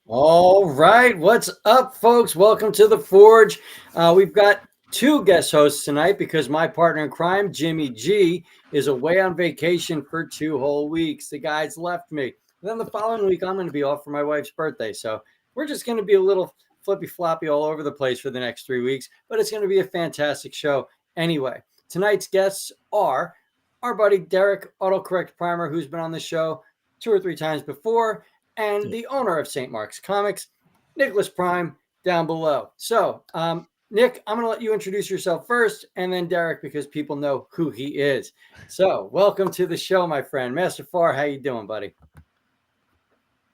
All right, what's up, folks? Welcome to the Forge. We've got two guest hosts tonight because my partner in crime, Jimmy G, is away on vacation for 2 whole weeks. The guys left me. And then the following week, I'm going to be off for my wife's birthday. So we're just going to be a little flippy floppy all over the place for the next 3 weeks, but it's going to be a fantastic show anyway. Tonight's guests are our buddy Derek, Autocorrect Primer, who's been on the show 2 or 3 times before, and the owner of St. Mark's Comics, Nicholas Prime, down below. So, Nick, I'm going to let you introduce yourself first, and then Derek, because people know who he is. So, welcome to the show, my friend. Master Farr, how you doing, buddy?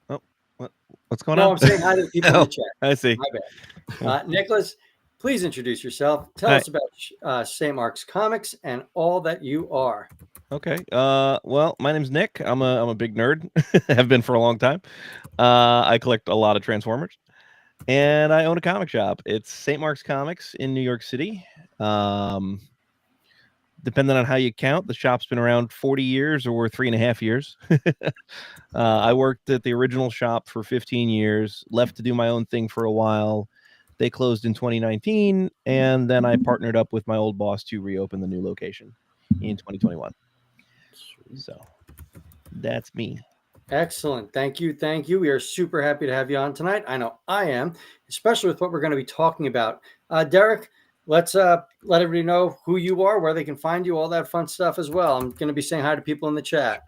Oh, what's going No, on? I'm saying hi to the people in the chat. I see. My bad. Nicholas, please introduce yourself. Tell us about St. Mark's Comics and all that you are. Okay. Well, my name's Nick. I'm a big nerd. Have been for a long time. I collect a lot of Transformers, and I own a comic shop. It's St. Mark's Comics in New York City. Depending on how you count, the shop's been around 40 years or 3.5 years. I worked at the original shop for 15 years, left to do my own thing for a while. They closed in 2019, and then I partnered up with my old boss to reopen the new location in 2021. So that's me. Excellent. Thank you. Thank you. We are super happy to have you on tonight. I know I am, especially with what we're going to be talking about. Derek, let's let everybody know who you are, where they can find you, all that fun stuff as well. I'm going to be saying hi to people in the chat.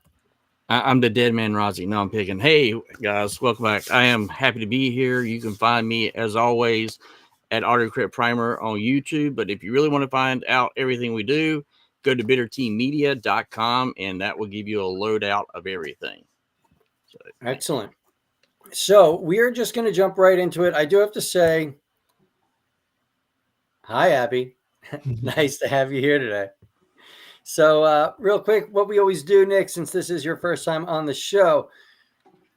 I'm the dead man, Rozzy. No, I'm picking. Hey, guys, welcome back. I am happy to be here. You can find me, as always, at Autocorrect Primer on YouTube. But if you really want to find out everything we do, go to bitterteamedia.com, and that will give you a loadout of everything. So, excellent. So we are just going to jump right into it. I do have to say, hi, Abby. Nice to have you here today. So real quick, what we always do, Nick, since this is your first time on the show,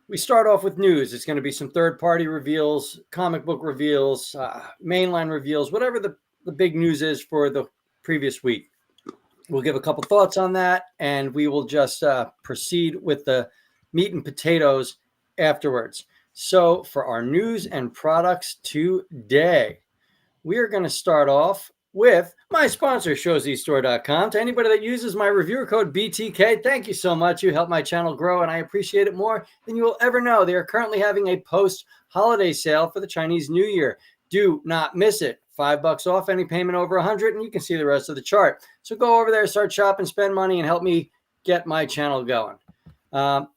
we start off with news. It's going to be some third-party reveals, comic book reveals, mainline reveals, whatever the big news is for the previous week. We'll give a couple thoughts on that, and we will just proceed with the meat and potatoes afterwards. So for our news and products today, we are going to start off with my sponsor, ShowZStore.com. To anybody that uses my reviewer code BTK, thank you so much. You help my channel grow, and I appreciate it more than you will ever know. They are currently having a post-holiday sale for the Chinese New Year. Do not miss it. $5 off any payment over 100, and you can see the rest of the chart. So go over there, start shopping, spend money, and help me get my channel going.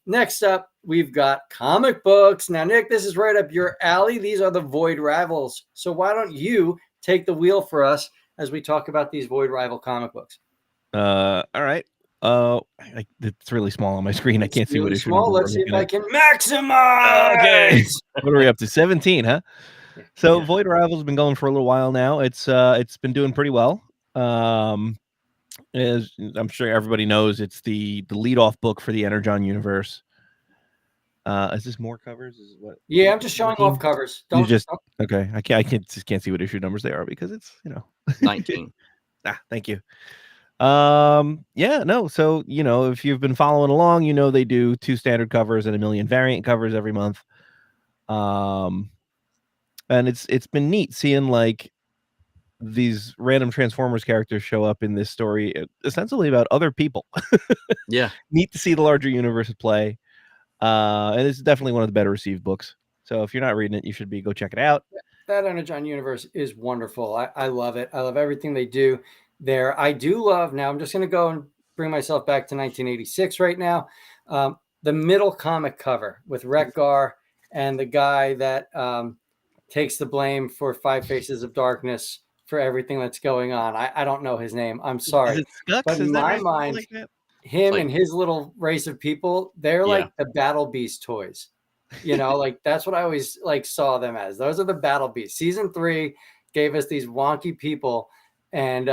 Next up, we've got comic books. Now, Nick, this is right up your alley. These are the Void Rivals. So why don't you take the wheel for us as we talk about these Void Rival comic books? All right. It's really small on my screen. I can't see what issue number. Let's see if I can maximize. Okay. What are we up to? 17, huh? So Void Rival's been going for a little while now. It's been doing pretty well. As I'm sure everybody knows, it's the lead-off book for the Energon universe. Is this more covers? Is what? Yeah, I'm just showing off covers. Okay. I can't see what issue numbers they are because it's 19. Thank you. Yeah, no. So if you've been following along, they do 2 standard covers and 1 million variant covers every month. And it's been neat seeing like these random Transformers characters show up in this story, essentially about other people. Yeah. Neat to see the larger universe at play. And it's definitely one of the better received books. So if you're not reading it, you should go check it out. That Energon universe is wonderful. I love it. I love everything they do there. I do love, now I'm just going to go and bring myself back to 1986 right now. The middle comic cover with Wreck-Gar and the guy that takes the blame for 5 Faces of Darkness for everything that's going on. I don't know his name. I'm sorry. Is it Skux? But in my mind, him and his little race of people, they're like the Battle Beast toys. Like that's what I always saw them as. Those are the Battle Beasts. Season 3 gave us these wonky people. And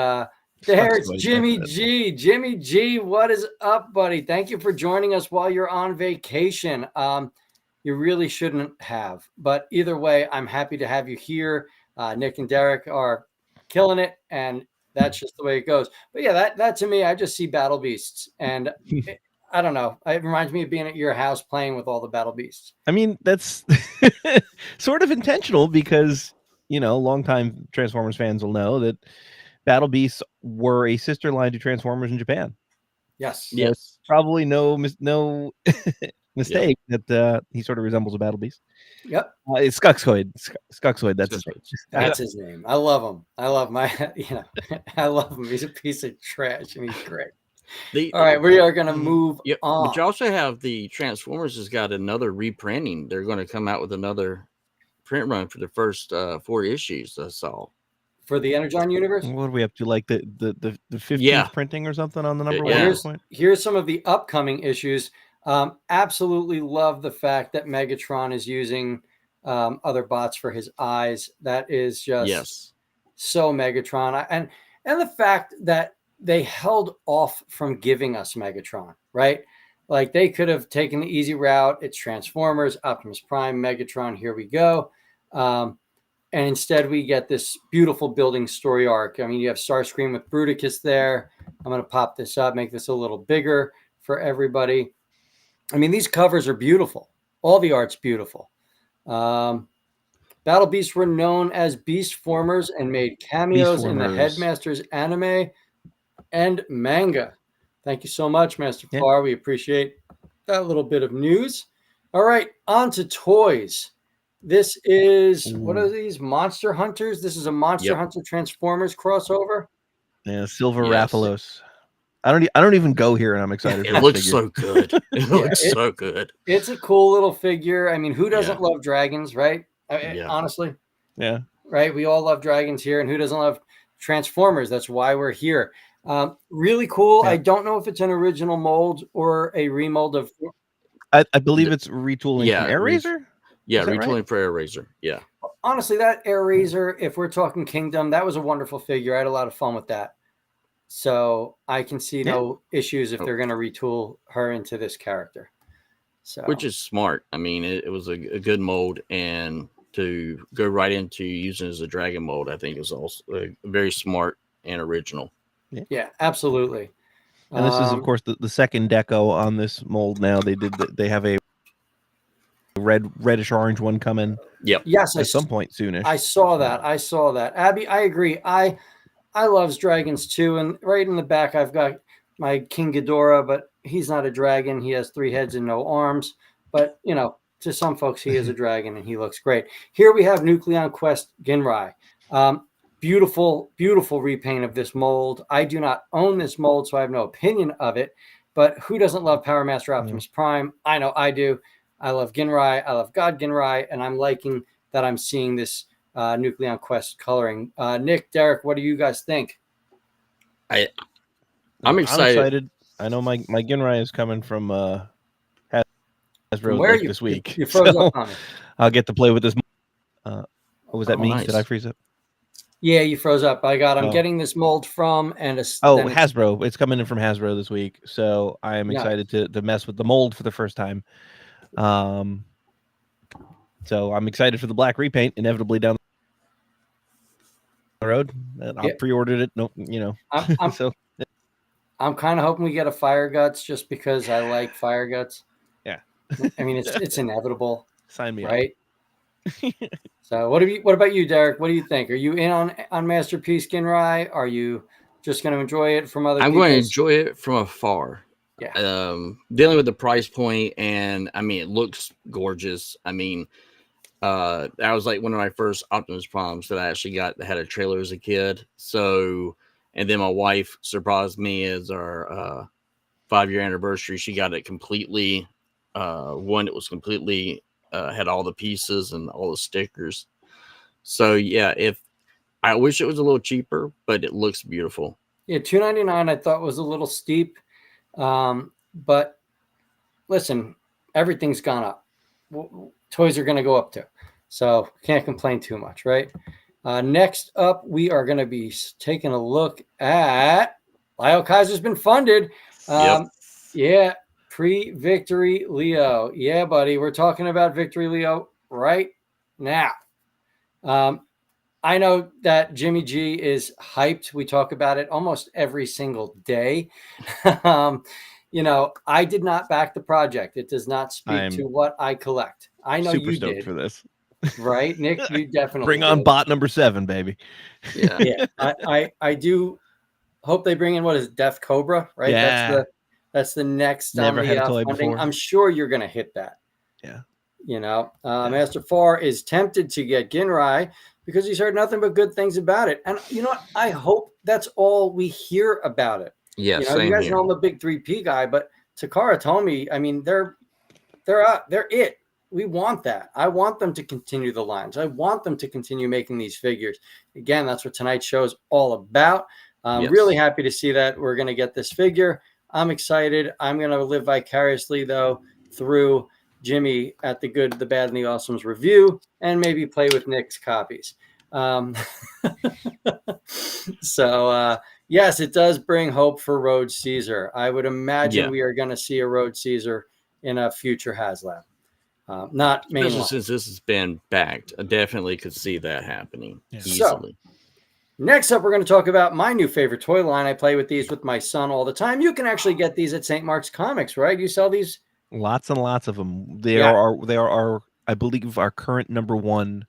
there's Jimmy G. Jimmy G, what is up, buddy? Thank you for joining us while you're on vacation. You really shouldn't have. But either way, I'm happy to have you here. Nick and Derek are killing it, and that's just the way it goes. But yeah, that to me, I just see Battle Beasts. And I don't know. It reminds me of being at your house playing with all the Battle Beasts. I mean, that's sort of intentional because, longtime Transformers fans will know that Battle Beasts were a sister line to Transformers in Japan. Yes. So it's probably no mistake that he sort of resembles a Battle Beast. Yep. It's Skuxoid. Skuxoid, that's his name. That's his name. I love him. I love I love him. He's a piece of trash and he's great. All right, we are going to move on. But you also have the Transformers has got another reprinting. They're going to come out with another print run for the first 4 issues. I saw for the Energon universe. What are we up to? Like the 15th printing or something on the number one? Well, here's some of the upcoming issues. Absolutely love the fact that Megatron is using other bots for his eyes. That is just so Megatron. And the fact that they held off from giving us Megatron, right? Like they could have taken the easy route. It's Transformers, Optimus Prime, Megatron. Here we go. And instead we get this beautiful building story arc. I mean, you have Starscream with Bruticus there. I'm going to pop this up, make this a little bigger for everybody. I mean, these covers are beautiful. All the art's beautiful. Battle Beasts were known as Beast Formers and made cameos in the Headmasters anime and manga. Thank you so much, Master Farr. We appreciate that little bit of news. All right, on to toys. This is, what are these? Monster Hunters? This is a Monster Hunter Transformers crossover. Yeah, Silver Rathalos. I don't even go here, and I'm excited. It looks so good. It looks so good. It's a cool little figure. I mean, who doesn't love dragons, right? Honestly. Yeah. Right? We all love dragons here, and who doesn't love Transformers? That's why we're here. Really cool. I don't know if it's an original mold or a remold of. I believe it's retooling from AirRaiser. Retooling right? for AirRaiser. Yeah. Honestly, that AirRaiser, if we're talking Kingdom, that was a wonderful figure. I had a lot of fun with that. So I can see no issues if they're going to retool her into this character. So, which is smart. I mean, it was a good mold, and to go right into using it as a dragon mold, I think is also very smart and original. Yeah, absolutely. And this is, of course, the second deco on this mold. Now they have a reddish orange one coming. Yep. Yes, at some point soonish. I saw that. Abby, I agree. I love dragons too, and right in the back I've got my King Ghidorah, but he's not a dragon. He has 3 heads and no arms. But to some folks, he is a dragon, and he looks great. Here we have Nucleon Quest Ginrai. Beautiful, beautiful repaint of this mold. I do not own this mold, so I have no opinion of it. But who doesn't love Power Master Optimus Prime? I know I do. I love Ginrai. I love God Ginrai, and I'm liking that I'm seeing this Nucleon Quest coloring. Nick, Derek, what do you guys think? I'm excited. I know my Ginrai is coming from Hasbro Where this week. You froze up on it. I'll get to play with this. What was that me? Nice. Did I freeze up? Yeah, you froze up. I'm getting this mold from Hasbro. It's coming in from Hasbro this week, so I am excited to mess with the mold for the first time. So I'm excited for the black repaint inevitably down the road. I pre-ordered it. I'm kind of hoping we get a Fire Guts just because I like Fire Guts. Yeah. I mean, it's inevitable. Sign me right? So what about you, Derek? What do you think? Are you in on Masterpiece Ginrai? Are you just going to enjoy it from other I'm going to enjoy it from afar. Yeah. Dealing with the price point, and I mean, it looks gorgeous. I mean, that was like one of my first Optimus Primes that I actually got that had a trailer as a kid. So, and then my wife surprised me as our 5-year anniversary. She got it completely. It was completely had all the pieces and all the stickers. So yeah, I wish it was a little cheaper, but it looks beautiful. Yeah, $299 I thought was a little steep. But listen, everything's gone up. Toys are going to go up too. So can't complain too much, right? Next up, we are going to be taking a look at Lyle Kaiser's been funded. Yeah, pre-Victory Leo. Yeah, buddy, we're talking about Victory Leo right now. I know that Jimmy G is hyped. We talk about it almost every single day. you know, I did not back the project. It does not speak I'm to what I collect. I know super you stoked did, for this. right, Nick? You definitely Bring on did. bot number 7, baby. Yeah. Yeah, I do hope they bring in what is it, Def Cobra, right? Yeah. That's the next Never on had a the toy funding. before. I'm sure you're going to hit that. Yeah. You know, Yeah. Master Farr is tempted to get Ginrai because he's heard nothing but good things about it. And you know what? I hope that's all we hear about it. Yeah, You know, same you guys here. know I'm a big 3P guy, but Takara told me, I mean, they're it. We want that. I want them to continue the lines. I want them to continue making these figures. Again, that's what tonight's show is all about. I'm Yes. really happy to see that we're going to get this figure. I'm excited. I'm going to live vicariously, though, through Jimmy at the Good, the Bad, and the Awesomes review, and maybe play with Nick's copies. So, yes, it does bring hope for Road Caesar. I would imagine we are going to see a Road Caesar in a future HasLab. Not Especially mainline. since this has been backed. I definitely could see that happening easily. So, next up, we're going to talk about my new favorite toy line. I play with these with my son all the time. You can actually get these at St. Mark's Comics, right? You sell these? Lots and lots of them. They are I believe, our current #1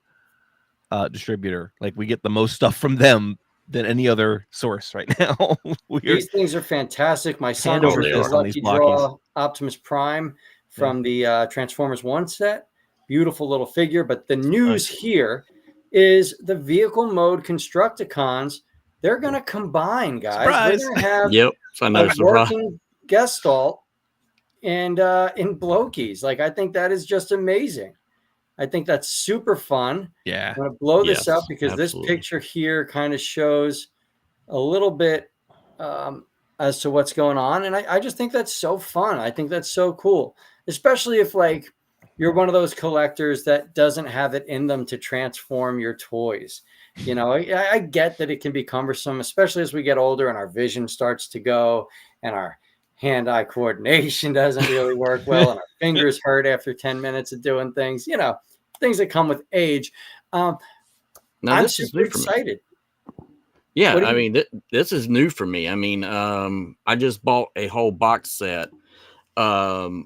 distributor. Like, we get the most stuff from them than any other source right now. These things are fantastic. My son over took his fist on these Lucky blockies. Draw Optimus Prime from the Transformers 1 set. Beautiful little figure. But the news here is the vehicle mode Constructicons. They're going to combine, guys. Surprise. We're going to have a working Gestalt and in Blokies. Like, I think that is just amazing. I think that's super fun. Yeah. I'm going to blow this up because this picture here kind of shows a little bit as to what's going on. And I just think that's so fun. I think that's so cool, especially if, like, you're one of those collectors that doesn't have it in them to transform your toys. You know, I get that it can be cumbersome, especially as we get older and our vision starts to go and our hand-eye coordination doesn't really work well and our fingers hurt after 10 minutes of doing things, you know, things that come with age. I'm super excited. Yeah, I mean, this is new for me. I mean, I just bought a whole box set of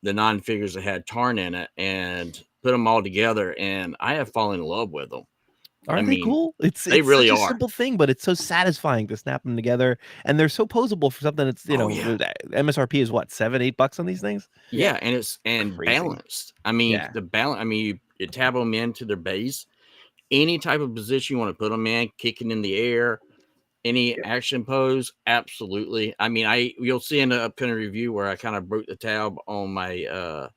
the 9 figures that had Tarn in it and put them all together, and I have fallen in love with them. Aren't they cool? They really such a are. simple thing, but it's so satisfying to snap them together, and they're so posable for something that's, you know, MSRP is what, $7-8 on these things? Yeah, and it's balanced. I mean, the balance. I mean, you tab them into their base, any type of position you want to put them in, kicking in the air, any action pose, absolutely. I mean, you'll see in the upcoming review where I kind of broke the tab on my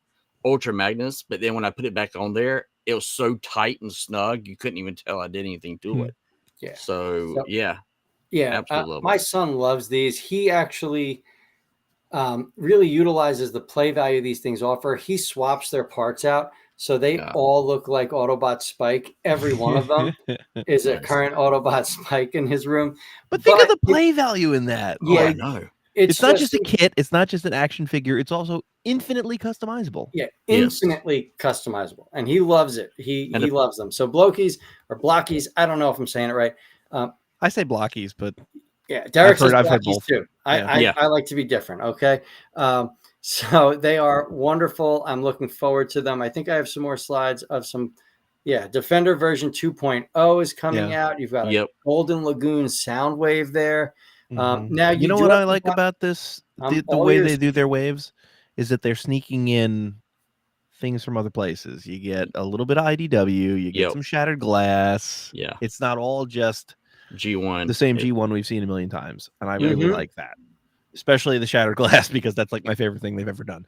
Ultra Magnus, but then when I put it back on there, it was so tight and snug you couldn't even tell I did anything to it. Yeah. So yeah, absolutely. My son loves these. He actually really utilizes the play value these things offer. He swaps their parts out, so they all look like Autobot Spike. Every one of them is a current Autobot Spike in his room. But think of the play value in that. Yeah, like, no. It's not just a kit. It's not just an action figure. It's also infinitely customizable. Yeah, infinitely customizable. And he loves it. He loves them. So Blokies or Blockies, I don't know if I'm saying it right. I say Blockies, but yeah, Derek says I've heard Blockies both too. I like to be different. Okay. So they are wonderful. I'm looking forward to them. I think I have some more slides of some. Yeah, Defender version 2.0 is coming out. You've got a Golden Lagoon Soundwave there. Now you know what I like about this, the way they do their waves, is that they're sneaking in things from other places. You get a little bit of IDW, you get some Shattered Glass. Yeah, it's not all just G1, the same G1 we've seen a million times, and I really like that. Especially the Shattered Glass, because that's like my favorite thing they've ever done.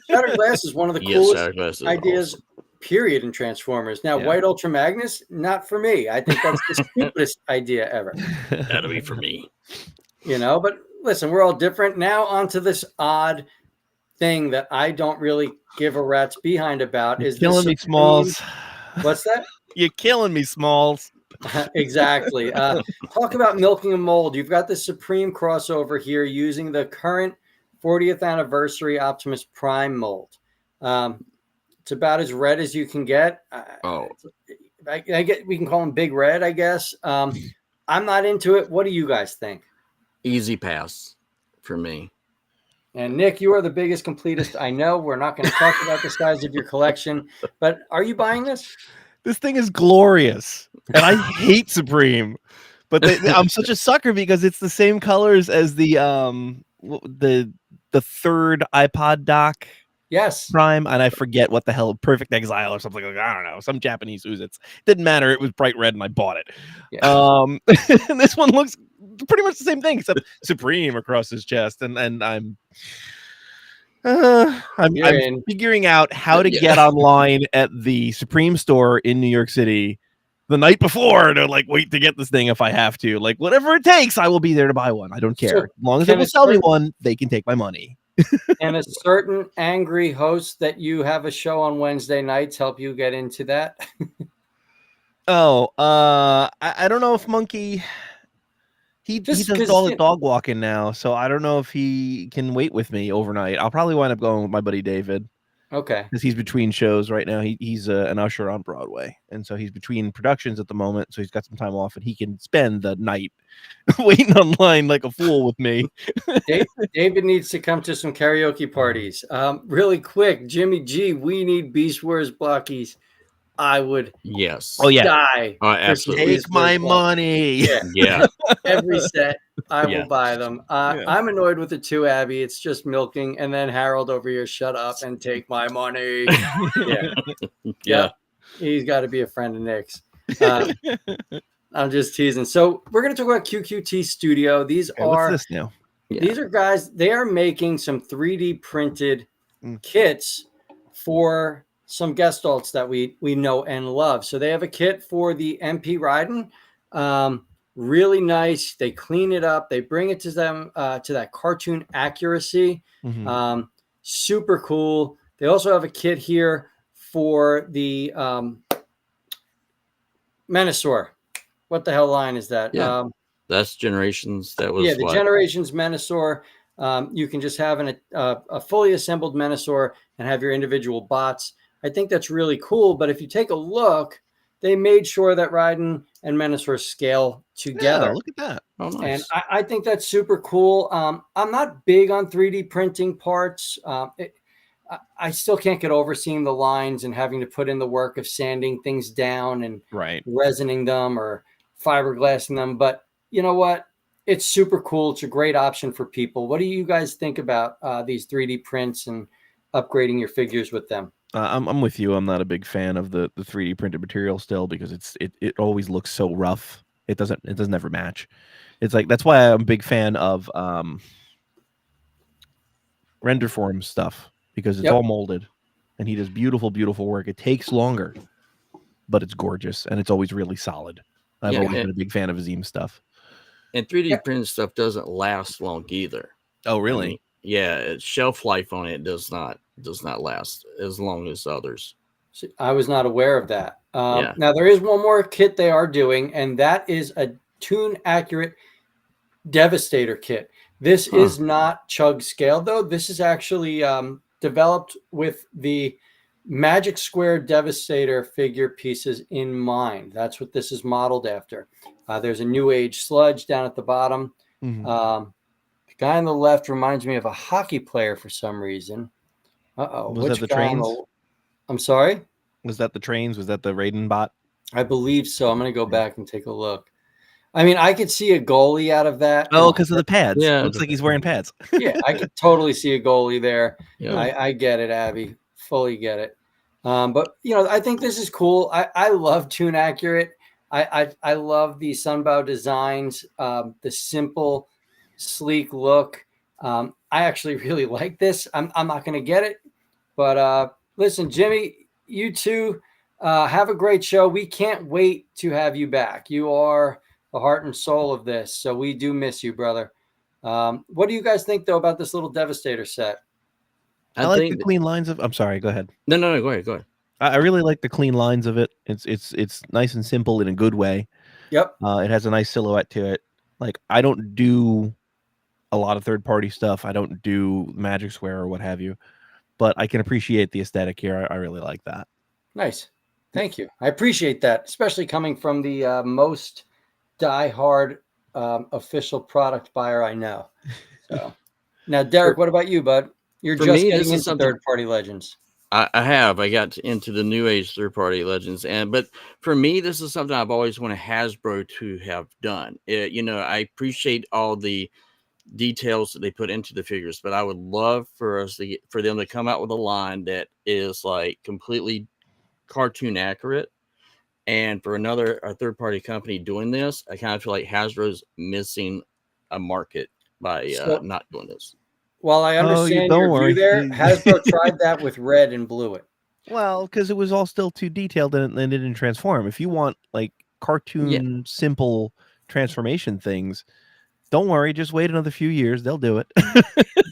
Shattered Glass is one of the coolest ideas, period, in Transformers. Now, White Ultra Magnus, not for me. I think that's the stupidest idea ever. That'll be for me. You know, but listen, we're all different. Now onto this odd thing that I don't really give a rat's behind about. You're killing me, Smalls. What's that? You're killing me, Smalls. Exactly. Talk about milking a mold. You've got the Supreme crossover here using the current 40th anniversary Optimus Prime mold. It's about as red as you can get. I get, we can call him Big Red, I guess. I'm not into it. What do you guys think? Easy pass for me. And Nick, you are the biggest completist I know. We're not going to talk about the size of your collection, but are you buying this? This thing is glorious, and I hate Supreme, but I'm such a sucker because it's the same colors as the third iPod dock Yes. Prime, and I forget what the hell, Perfect Exile or something like, I don't know, some Japanese It didn't matter. It was bright red, and I bought it. Yeah. And this one looks pretty much the same thing except Supreme across his chest, and I'm figuring out how to get online at the Supreme store in New York City the night before to like wait to get this thing if I have to. Like whatever it takes, I will be there to buy one. I don't care. So As long as they will sell me one, they can take my money. And a certain angry host that you have a show on Wednesday nights help you get into that? I don't know if Monkey he does all the dog walking now, so I don't know if he can wait with me overnight. I'll probably wind up going with my buddy David. Okay. Because he's between shows right now. He's an usher on Broadway, and so he's between productions at the moment. So he's got some time off, and he can spend the night waiting online like a fool with me. David needs to come to some karaoke parties. Really quick, Jimmy G, we need Beast Wars blockies. I would die. Absolutely. Take my money. Yeah. Every set, I will buy them. I'm annoyed with the two, Abby. It's just milking. And then Harold over here, shut up and take my money. Yeah. He's got to be a friend of Nick's. I'm just teasing. So we're going to talk about QQT Studio. These what's this now? These are guys, they are making some 3D printed kits for some guest alts that we know and love. So they have a kit for the MP Raiden. Really nice. They clean it up. They bring it to them to that cartoon accuracy. Super cool. They also have a kit here for the Menasor. What the hell line is that? That's Generations. That was the Generations Menasor. You can just have a fully assembled Menasor and have your individual bots. I think that's really cool. But if you take a look, they made sure that Raiden and Menasor scale together. Yeah, look at that. Oh, nice. And I think that's super cool. I'm not big on 3D printing parts. I still can't get over seeing the lines and having to put in the work of sanding things down and resining them or fiberglassing them. But you know what? It's super cool. It's a great option for people. What do you guys think about these 3D prints and upgrading your figures with them? I'm with you. I'm not a big fan of the 3D printed material still because it always looks so rough. It doesn't ever match. It's like that's why I'm a big fan of render form stuff because it's all molded and he does beautiful work. It takes longer, but it's gorgeous and it's always really solid. I've always been a big fan of Azim stuff. And 3D printed stuff doesn't last long either. Oh, really? Its shelf life on it does not last as long as others. I was not aware of that. Now there is one more kit they are doing, and that is a Toon Accurate Devastator kit. This is not chug scale though. This is actually developed with the Magic Square Devastator figure pieces in mind. That's what this is modeled after. There's a New Age sludge down at the bottom. The guy on the left reminds me of a hockey player for some reason. Was that the Trains? I'm sorry? Was that the Trains? Was that the Raiden bot? I believe so. I'm going to go back and take a look. I mean, I could see a goalie out of that. Oh, because of the pads. Yeah. Looks like he's wearing pads. Yeah, I could totally see a goalie there. Yeah. I get it, Abby. Fully get it. But, I think this is cool. I love Toon Accurate. I love the Sunbow designs, the simple, sleek look. I actually really like this. I'm not going to get it. But listen, Jimmy, you two have a great show. We can't wait to have you back. You are the heart and soul of this. So we do miss you, brother. What do you guys think, though, about this little Devastator set? I like the clean lines of. I'm sorry. Go ahead. No. Go ahead. I really like the clean lines of it. It's nice and simple in a good way. Yep. It has a nice silhouette to it. Like I don't do a lot of third-party stuff. I don't do Magic Square or what have you, but I can appreciate the aesthetic here. I really like that. Nice. Thank you. I appreciate that, especially coming from the most die-hard official product buyer I know. So Now, Derek, what about you, bud? You're for just me, getting this is into something third-party legends. I got into the new age third party legends, but for me, this is something I've always wanted Hasbro to have done. I appreciate all the details that they put into the figures, but I would love for them to come out with a line that is like completely cartoon accurate. And for a third party company doing this, I kind of feel like Hasbro's missing a market by So, not doing this. while I understand don't your worry. view there, Hasbro tried that with red and blew it. Well, because it was all still too detailed and it didn't transform. If you want like cartoon simple transformation things, don't worry, just wait another few years. They'll do it.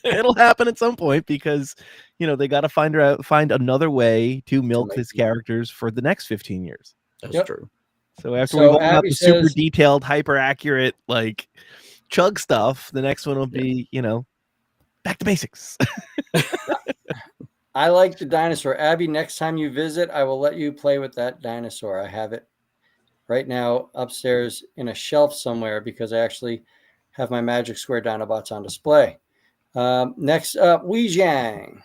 It'll happen at some point because they got to find another way to milk make these money. characters for the next 15 years. That's true. So after So we've all got Abby the super says- detailed, hyper accurate, like chug stuff, the next one will be, back to basics. I like the dinosaur. Abby, next time you visit, I will let you play with that dinosaur. I have it right now upstairs in a shelf somewhere because I actually have my Magic Square Dinobots on display. Next up, Weijiang.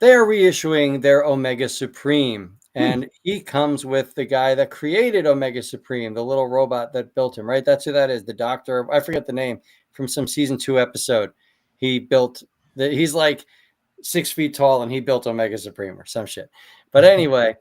They're reissuing their Omega Supreme, and he comes with the guy that created Omega Supreme, the little robot that built him, right? That's who that is, the doctor. I forget the name from some season 2 episode. He's like 6 feet tall and he built Omega Supreme or some shit. But anyway,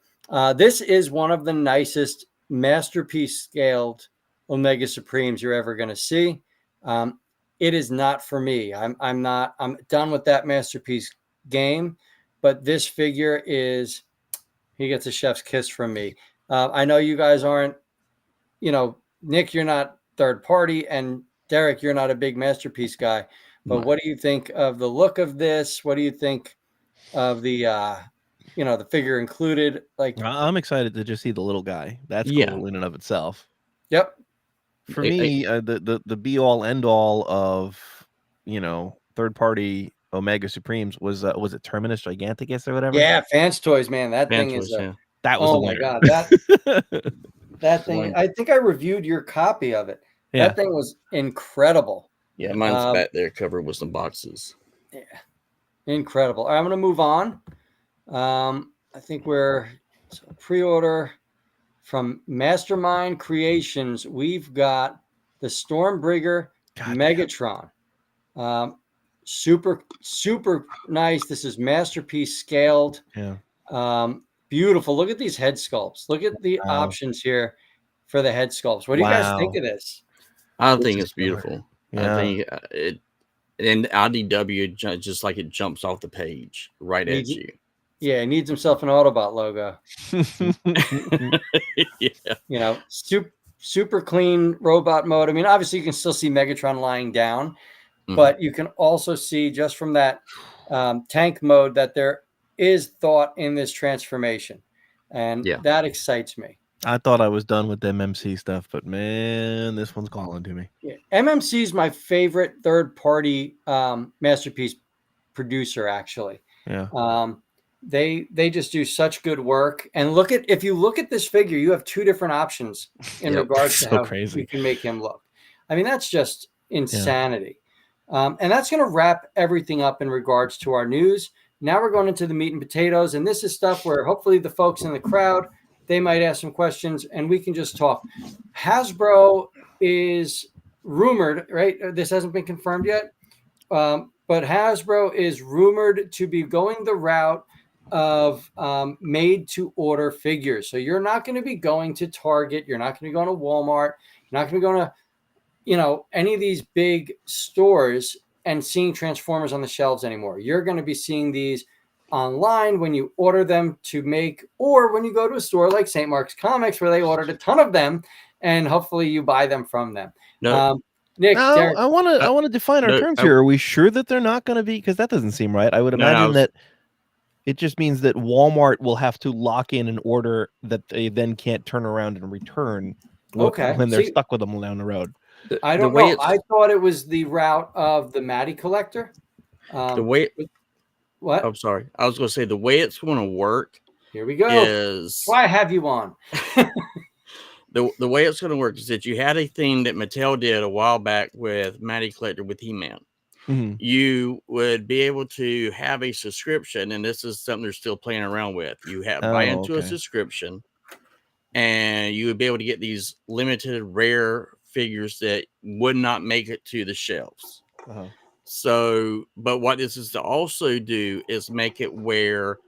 this is one of the nicest masterpiece scaled Omega Supremes you're ever going to see. It is not for me. I'm done with that masterpiece game, but this figure he gets a chef's kiss from me. I know you guys aren't, Nick, you're not third party, and Derek, you're not a big masterpiece guy. But what do you think of the look of this? What do you think of the the figure included? Like, I'm excited to just see the little guy. That's cool in and of itself. Yep. For me, the be all end all of third party Omega Supremes was it Terminus Giganticus or whatever? Yeah, Fans Toys, man. That thing is that was oh my god, that thing. I think I reviewed your copy of it. Yeah. That thing was incredible. Yeah, mine's back there covered with some boxes. Yeah, incredible. All right, I'm going to move on. I think pre-order from Mastermind Creations. We've got the Stormbringer Megatron. Super, super nice. This is masterpiece scaled. Yeah. Beautiful. Look at these head sculpts. Look at the options here for the head sculpts. What do you guys think of this? I think it's beautiful. Yeah. I think and IDW just like it jumps off the page right at you. Yeah, he needs himself an Autobot logo. Yeah. Super clean robot mode. I mean, obviously you can still see Megatron lying down, but you can also see just from that tank mode that there is thought in this transformation. And that excites me. I thought I was done with the MMC stuff, but man, this one's calling to me. Yeah. MMC is my favorite third-party masterpiece producer, actually. Yeah. They just do such good work. And if you look at this figure, you have 2 different options in regards to how you can make him look. I mean, that's just insanity. And that's going to wrap everything up in regards to our news. Now we're going into the meat and potatoes, and this is stuff where hopefully the folks in the crowd, they might ask some questions and we can just talk. Hasbro is rumored, right? This hasn't been confirmed yet, but Hasbro is rumored to be going the route of made to order figures. So you're not going to be going to Target. You're not going to be going to Walmart. You're not going to be going to, any of these big stores and seeing Transformers on the shelves anymore. You're going to be seeing these online when you order them to make, or when you go to a store like St. Mark's Comics where they ordered a ton of them and hopefully you buy them from them. Nick, Derek, I want to define our terms here. Are we sure that they're not going to be? Because that doesn't seem right. I would imagine that it just means that Walmart will have to lock in an order that they then can't turn around and return when they're stuck with them down the road. I don't know. I thought it was the route of the Matty collector. What? I'm sorry. I was going to say the way it's going to work. Here we go. Is why I have you on. The way it's going to work is that you had a thing that Mattel did a while back with Matty Collector with He-Man. you would be able to have a subscription, and this is something they're still playing around with. You buy into a subscription, and you would be able to get these limited rare figures that would not make it to the shelves. So, but what this is to also do is make it where,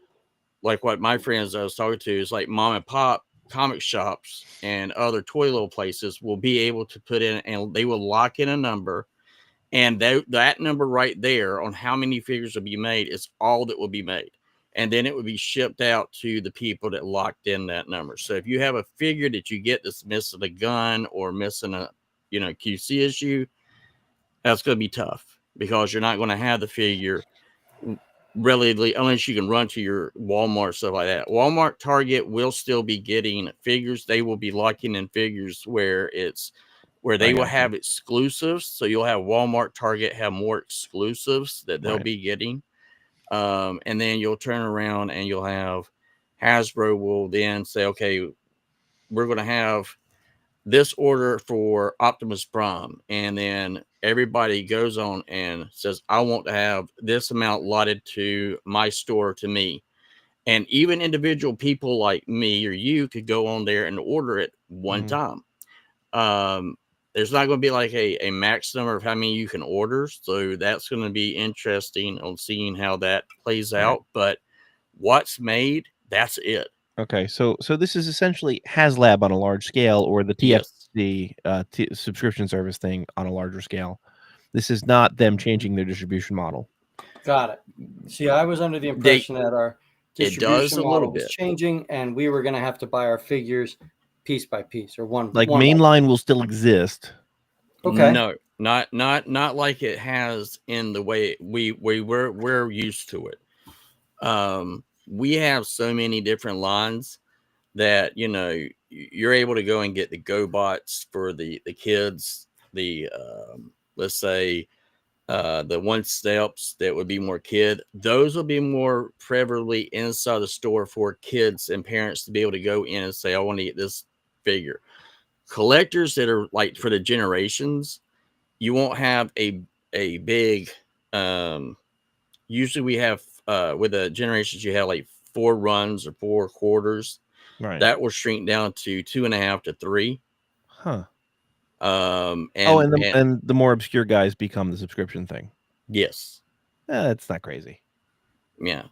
like what my friends I was talking to, is like mom and pop comic shops and other toy little places will be able to put in, and they will lock in a number. And that number right there on how many figures will be made is all that will be made. And then it would be shipped out to the people that locked in that number. So if you have a figure that you get that's missing a gun or missing a, QC issue, that's going to be tough because you're not going to have the figure relatively, unless you can run to your Walmart, stuff like that. Walmart, Target will still be getting figures. They will be locking in figures where they will have exclusives. So you'll have Walmart, Target have more exclusives that they'll be getting. And then you'll turn around and you'll have Hasbro will then say, okay, we're going to have this order for Optimus Prime. And then everybody goes on and says, I want to have this amount allotted to my store to me. And even individual people like me or you could go on there and order it one time. There's not going to be like a max number of how many you can order. So that's going to be interesting on seeing how that plays out. But what's made, that's it. Okay. So this is essentially HasLab on a large scale, or the TFC subscription service thing on a larger scale. This is not them changing their distribution model. Got it. See, I was under the impression that our distribution model was changing, and we were going to have to buy our figures piece by piece, or one. Like mainline will still exist. Okay. No, not like it has in the way we're used to it. We have so many different lines that you're able to go and get the GoBots for the kids. The let's say the one steps that would be more kid. Those will be more prevalently inside the store for kids and parents to be able to go in and say, I want to get this figure. Collectors that are like for the generations, you won't have a big usually we have with the generations you have like 4 runs or 4 quarters. That will shrink down to 2.5 to 3. And the more obscure guys become the subscription thing. Yes. It's not crazy. Yeah.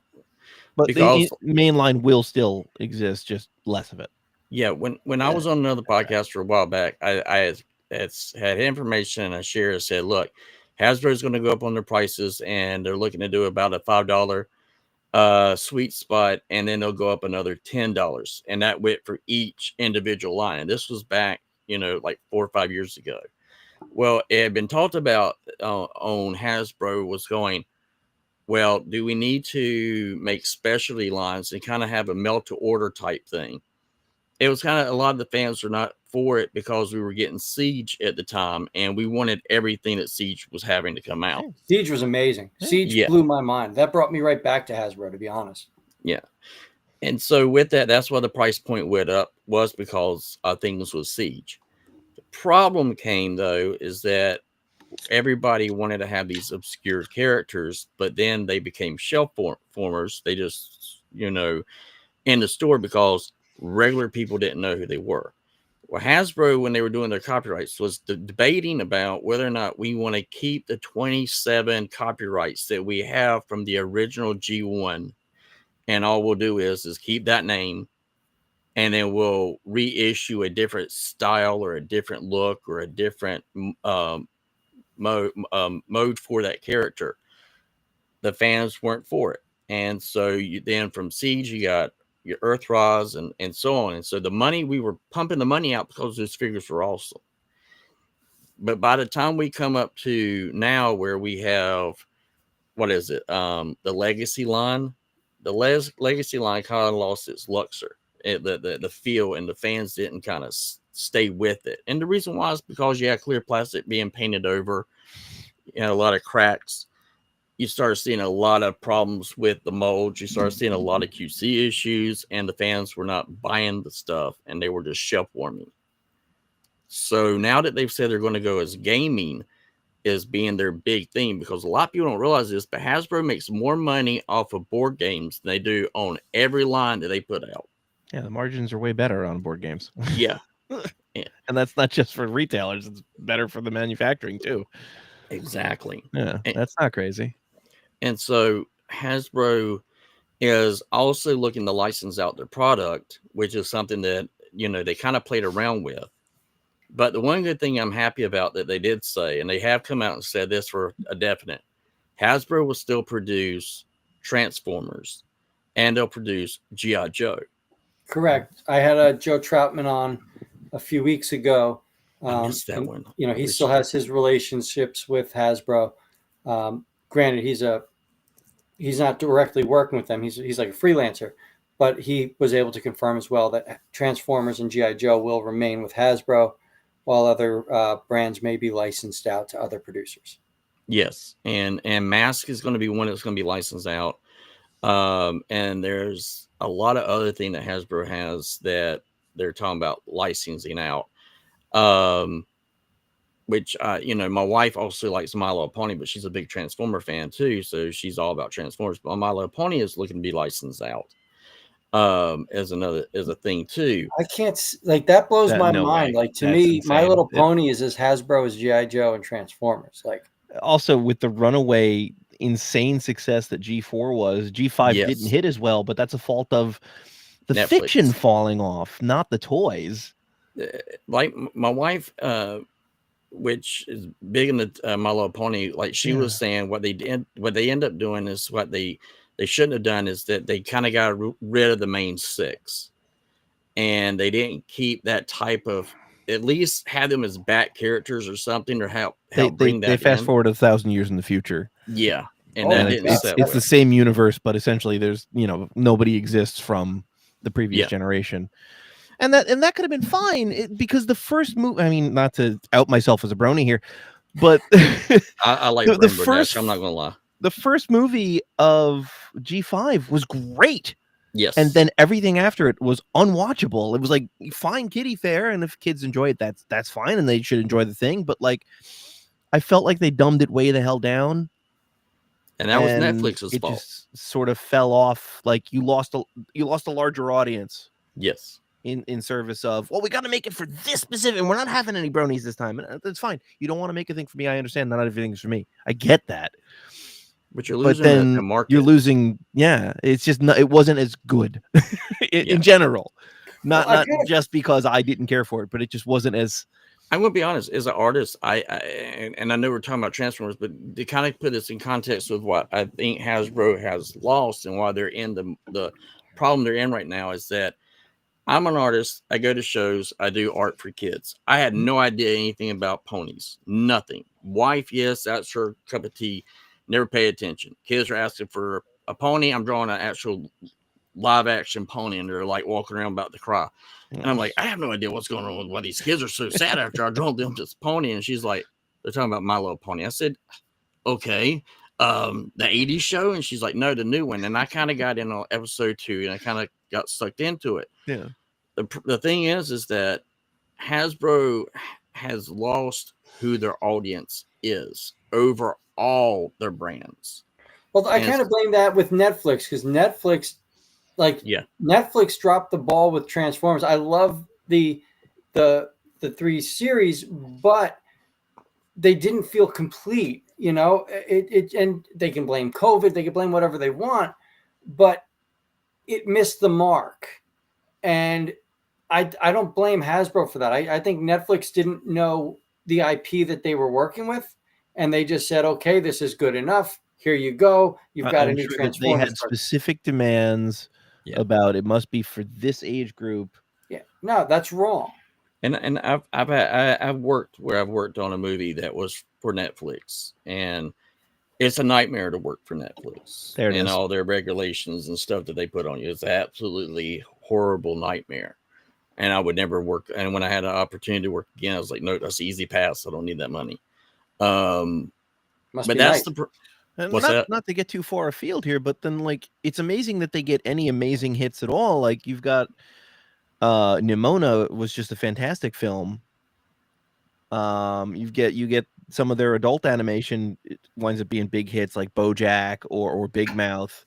But the mainline will still exist, just less of it. Yeah, when I was on another podcast for a while back, I had information and I shared and said, look, Hasbro's going to go up on their prices and they're looking to do about a $5 sweet spot, and then they'll go up another $10, and that went for each individual line. And this was back, like 4 or 5 years ago. Well, it had been talked about on Hasbro was going, well, do we need to make specialty lines and kind of have a melt to order type thing? It was kind of, a lot of the fans were not for it because we were getting Siege at the time and we wanted everything that Siege was having to come out. Siege was amazing. Siege blew my mind. That brought me right back to Hasbro, to be honest. Yeah. And so with that, that's why the price point went up, was because things was Siege. The problem came, though, is that everybody wanted to have these obscure characters, but then they became shelf formers. They just, in the store because regular people didn't know who they were. Well, Hasbro, when they were doing their copyrights, was debating about whether or not we want to keep the 27 copyrights that we have from the original G1. And all we'll do is keep that name, and then we'll reissue a different style or a different look or a different mode for that character. The fans weren't for it. And so then from Siege, you got your Earthrise and so on. And so we were pumping the money out because those figures were awesome. But by the time we come up to now where we have, what is it? The Legacy line. The Legacy line kind of lost its luxury, the feel, and the fans didn't kind of stay with it. And the reason why is because you had clear plastic being painted over, a lot of cracks. You start seeing a lot of problems with the molds. You start seeing a lot of QC issues, and the fans were not buying the stuff, and they were just shelf warming. So now that they've said they're going to go as gaming, is being their big thing, because a lot of people don't realize this, but Hasbro makes more money off of board games than they do on every line that they put out. Yeah, the margins are way better on board games. Yeah. And that's not just for retailers, it's better for the manufacturing too. Exactly. Yeah, that's not crazy. And so Hasbro is also looking to license out their product, which is something that, they kind of played around with. But the one good thing I'm happy about that they did say, and they have come out and said this for a definite, Hasbro will still produce Transformers and they'll produce G.I. Joe. Correct. I had Joe Troutman on a few weeks ago. I missed that one. He still has his relationships with Hasbro. Granted, he's not directly working with them. He's like a freelancer, but he was able to confirm as well that Transformers and G.I. Joe will remain with Hasbro, while other brands may be licensed out to other producers. Yes, and Mask is going to be one that's going to be licensed out. And there's a lot of other thing that Hasbro has that they're talking about licensing out. Which my wife also likes My Little Pony, but she's a big Transformer fan too, so she's all about Transformers. But My Little Pony is looking to be licensed out as a thing too. I can't that blows my mind. Way. Like, to me, My Little Pony is as Hasbro as G.I. Joe and Transformers. Like, also with the runaway insane success that G4 was, G5 didn't hit as well, but that's a fault of the Netflix fiction falling off, not the toys. Like my wife, which is big in the My Little Pony, like she was saying, what they end up doing is what they shouldn't have done, is that they kind of got rid of the main six, and they didn't keep that type of, at least have them as back characters or something, or help bring that. They fast forward 1,000 years in the future. Yeah, and that didn't it's the same universe, but essentially there's nobody exists from the previous generation. And that could have been fine, because the first movie, I mean, not to out myself as a brony here, but I like the first. I'm not gonna lie. The first movie of G5 was great. Yes. And then everything after it was unwatchable. It was like, fine kiddie fare, and if kids enjoy it, that's fine, and they should enjoy the thing. But like, I felt like they dumbed it way the hell down. And that was Netflix's fault. It just sort of fell off. Like, you lost a larger audience. Yes. In service of, well, we got to make it for this specific, and we're not having any bronies this time. And that's fine. You don't want to make a thing for me. I understand. Not everything is for me. I get that. But you're losing the market. You're losing. Yeah. It's just it wasn't as good in general. Not just because I didn't care for it, but it just wasn't as. I'm going to be honest. As an artist, and I know we're talking about Transformers, but to kind of put this in context with what I think Hasbro has lost and why they're in the problem they're in right now, is that I'm an artist. I go to shows. I do art for kids. I had no idea anything about ponies. Nothing. Wife, yes, that's her cup of tea. Never pay attention. Kids are asking for a pony. I'm drawing an actual live action pony, and they're like walking around about to cry. And I'm like, I have no idea what's going on with why these kids are so sad after I draw them this pony. And she's like, they're talking about My Little Pony. I said, okay. The 80s show? And she's like, no, the new one. And I kind of got in on episode 2, and I kind of got sucked into it. Yeah. The thing is that Hasbro has lost who their audience is over all their brands. Well, I kind of blame that with Netflix, because Netflix dropped the ball with Transformers. I love the 3 series, but they didn't feel complete. And they can blame COVID, they can blame whatever they want, but it missed the mark. And I don't blame Hasbro for that. I think Netflix didn't know the IP that they were working with, and they just said, okay, this is good enough. Here you go. You've got a new Transformers. They had specific demands about it must be for this age group. Yeah, no, that's wrong. And I've worked where I've worked on a movie that was for Netflix, and it's a nightmare to work for Netflix and all their regulations and stuff that they put on you. It's an absolutely horrible nightmare. And I would never work. And when I had an opportunity to work again, I was like, no, that's an easy pass. I don't need that money. But that's not to get too far afield here, but then like, it's amazing that they get any amazing hits at all. Like, you've got Nimona was just a fantastic film. You get some of their adult animation winds up being big hits like BoJack or Big Mouth.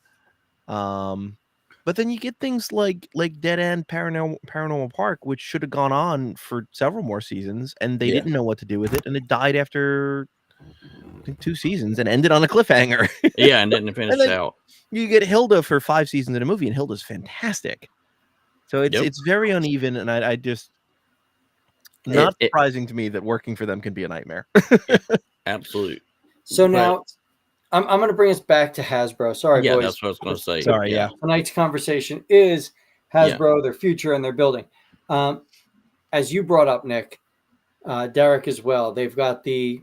But then you get things like Dead End Paranormal Park, which should have gone on for several more seasons, and they didn't know what to do with it, and it died after I think 2 seasons and ended on a cliffhanger. Yeah, and didn't finish then out. You get Hilda for 5 seasons in a movie, and Hilda's fantastic. So it's very uneven, and I just not surprising to me that working for them can be a nightmare. Absolutely. So now I'm going to bring us back to Hasbro. Sorry, yeah, boys. that's what I was going to say. Sorry, yeah. Tonight's conversation is Hasbro, their future, and their building. As you brought up, Nick, Derek as well, they've got the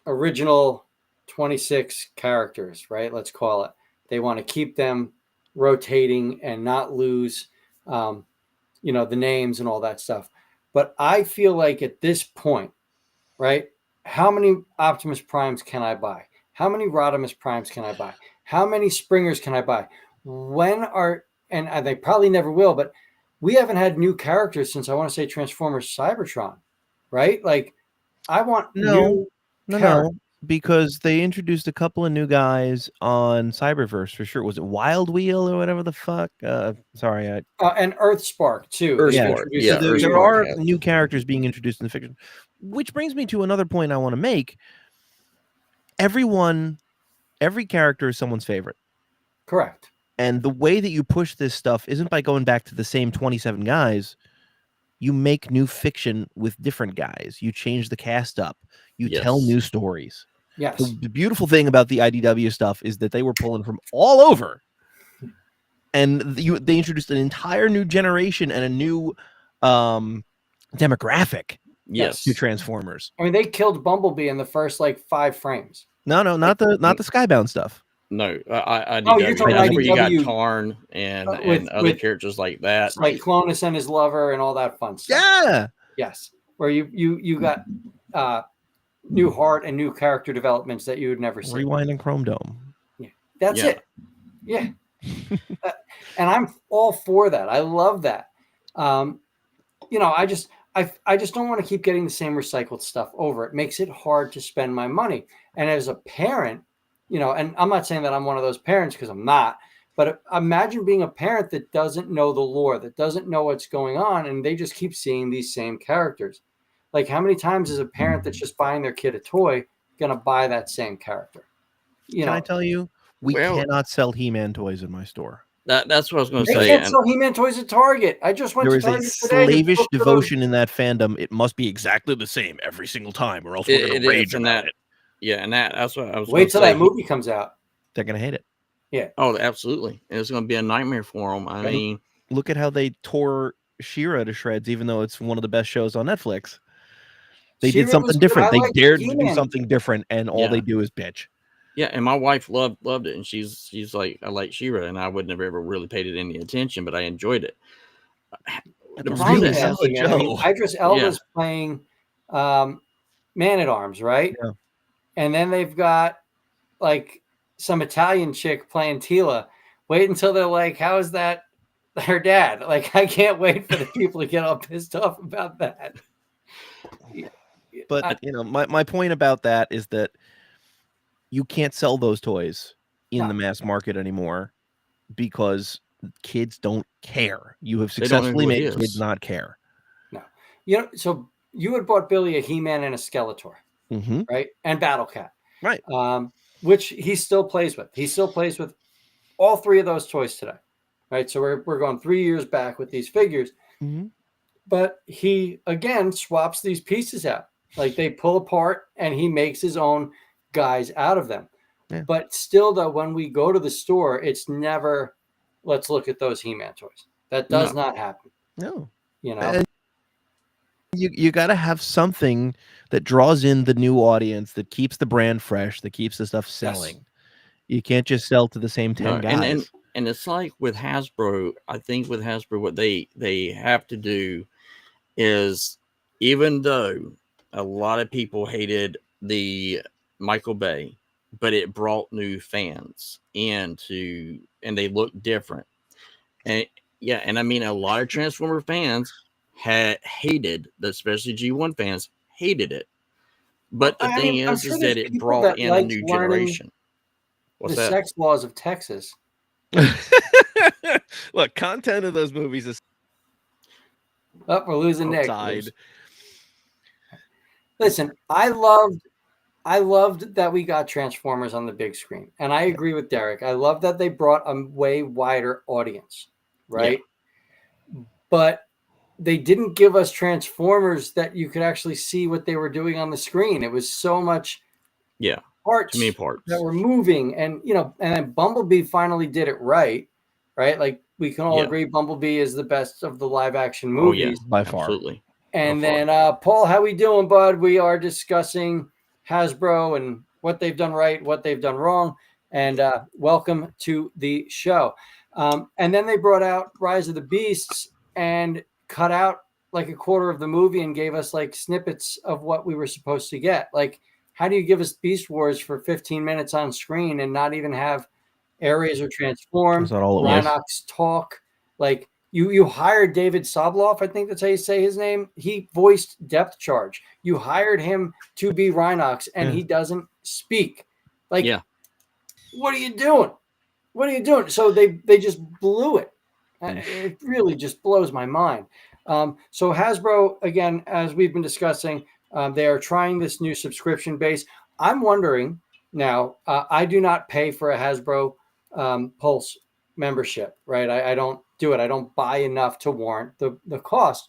original 26 characters, right? Let's call it. They want to keep them rotating and not lose, the names and all that stuff. But I feel like at this point, right, how many Optimus Primes can I buy? How many Rodimus Primes can I buy? How many Springers can I buy? And they probably never will, but we haven't had new characters since I want to say Transformers Cybertron, right? Like, I want new characters. No, because they introduced a couple of new guys on Cyberverse for sure. Was it Wild Wheel or whatever the fuck? Sorry, and Earthspark too. Earthspark, so there Earthspark are has new characters being introduced in the fiction, which brings me to another point I want to make. Every character is someone's favorite. Correct. And the way that you push this stuff isn't by going back to the same 27 guys. You make new fiction with different guys. You change the cast up. You tell new stories. Yes. The beautiful thing about the IDW stuff is that they were pulling from all over. And they introduced an entire new generation and a new demographic to Transformers. I mean, they killed Bumblebee in the first 5 frames. No, not the Skybound stuff. No, you're talking that's where you got IDW. Tarn and other characters like that. Like Clonus and his lover and all that fun stuff. Yeah. Yes. Where you got new heart and new character developments that you would never see. Rewind and Chrome Dome. Yeah. That's it. Yeah. And I'm all for that. I love that. I just don't want to keep getting the same recycled stuff over. It makes it hard to spend my money. And as a parent, and I'm not saying that I'm one of those parents because I'm not, but imagine being a parent that doesn't know the lore, that doesn't know what's going on, and they just keep seeing these same characters. Like, how many times is a parent that's just buying their kid a toy going to buy that same character? Can I tell you, we cannot sell He-Man toys in my store. That's what I was going to say. They can't sell He-Man toys at Target. I just went to Target today. There is a slavish devotion in that fandom. It must be exactly the same every single time, or else we're going to rage about it. Yeah, and that's what I was. Wait till that movie comes out. They're going to hate it. Yeah. Oh, absolutely. And it's going to be a nightmare for them. I mean, look at how they tore She-Ra to shreds, even though it's one of the best shows on Netflix. They did something different. They dared to do something different, and all they do is bitch. Yeah, and my wife loved it, and she's like, I like She-Ra, and I would never ever really paid it any attention, but I enjoyed it. Idris Elba's playing Man-at-Arms, right? Yeah. And then they've got some Italian chick playing Tila. Wait until they're like, how is that her dad? Like, I can't wait for the people to get all pissed off about that. But my point about that is that you can't sell those toys in the mass market anymore because kids don't care. You have successfully made kids not care. No. So you had bought Billy a He-Man and a Skeletor, right? And Battle Cat. Right. Which he still plays with. He still plays with all 3 of those toys today. Right. So we're going 3 years back with these figures. Mm-hmm. But he, again, swaps these pieces out. Like, they pull apart and he makes his own guys out of them. Yeah. But still, though, when we go to the store, it's never, let's look at those He-Man toys. That does not happen. No. And you got to have something that draws in the new audience, that keeps the brand fresh, that keeps the stuff selling. Yes. You can't just sell to the same 10 guys. And it's like with Hasbro, I think with Hasbro, what they have to do is, even though a lot of people hated the Michael Bay, but it brought new fans into, and they look different. And I mean, a lot of Transformer fans had hated, especially G1 fans hated it. But the I thing mean, I'm is sure that there's it people brought that in a like new learning generation. What's the that? sex laws of Texas. Look, content of those movies is Oh, we're losing Nick. outside. Listen, I loved that we got Transformers on the big screen. And I agree with Derek. I love that they brought a way wider audience, right? But they didn't give us Transformers that you could actually see what they were doing on the screen. It was so much Yeah. parts Too many parts. that were moving. And, and then Bumblebee finally did it right? Like we can all agree Bumblebee is the best of the live action movies. Oh, yeah. By far. Absolutely. And then, Paul, how we doing, bud? We are discussing Hasbro and what they've done right, what they've done wrong. And welcome to the show. And then they brought out Rise of the Beasts and cut out like a quarter of the movie and gave us like snippets of what we were supposed to get. Like, how do you give us Beast Wars for 15 minutes on screen and not even have areas are transformed, Rhinox talk? Like, you hired David Sobloff, I think that's how you say his name. He voiced Depth Charge. You hired him to be Rhinox, and he doesn't speak. Like, what are you doing? What are you doing? So they just blew it. It really just blows my mind. So Hasbro, again, as we've been discussing, they are trying this new subscription base. I'm wondering now, I do not pay for a Hasbro Pulse membership, right? I don't do it. I don't buy enough to warrant the cost.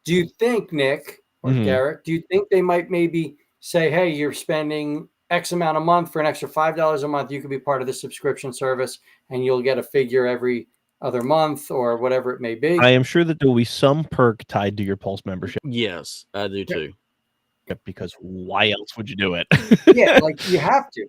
Do you think, Nick or Derek, do you think they might maybe say, hey, you're spending X amount a month for an extra $5 a month, you could be part of the subscription service and you'll get a figure every other month or whatever it may be? I am sure that there will be some perk tied to your Pulse membership. Yes, I do too. Because why else would you do it? Yeah, like you have to.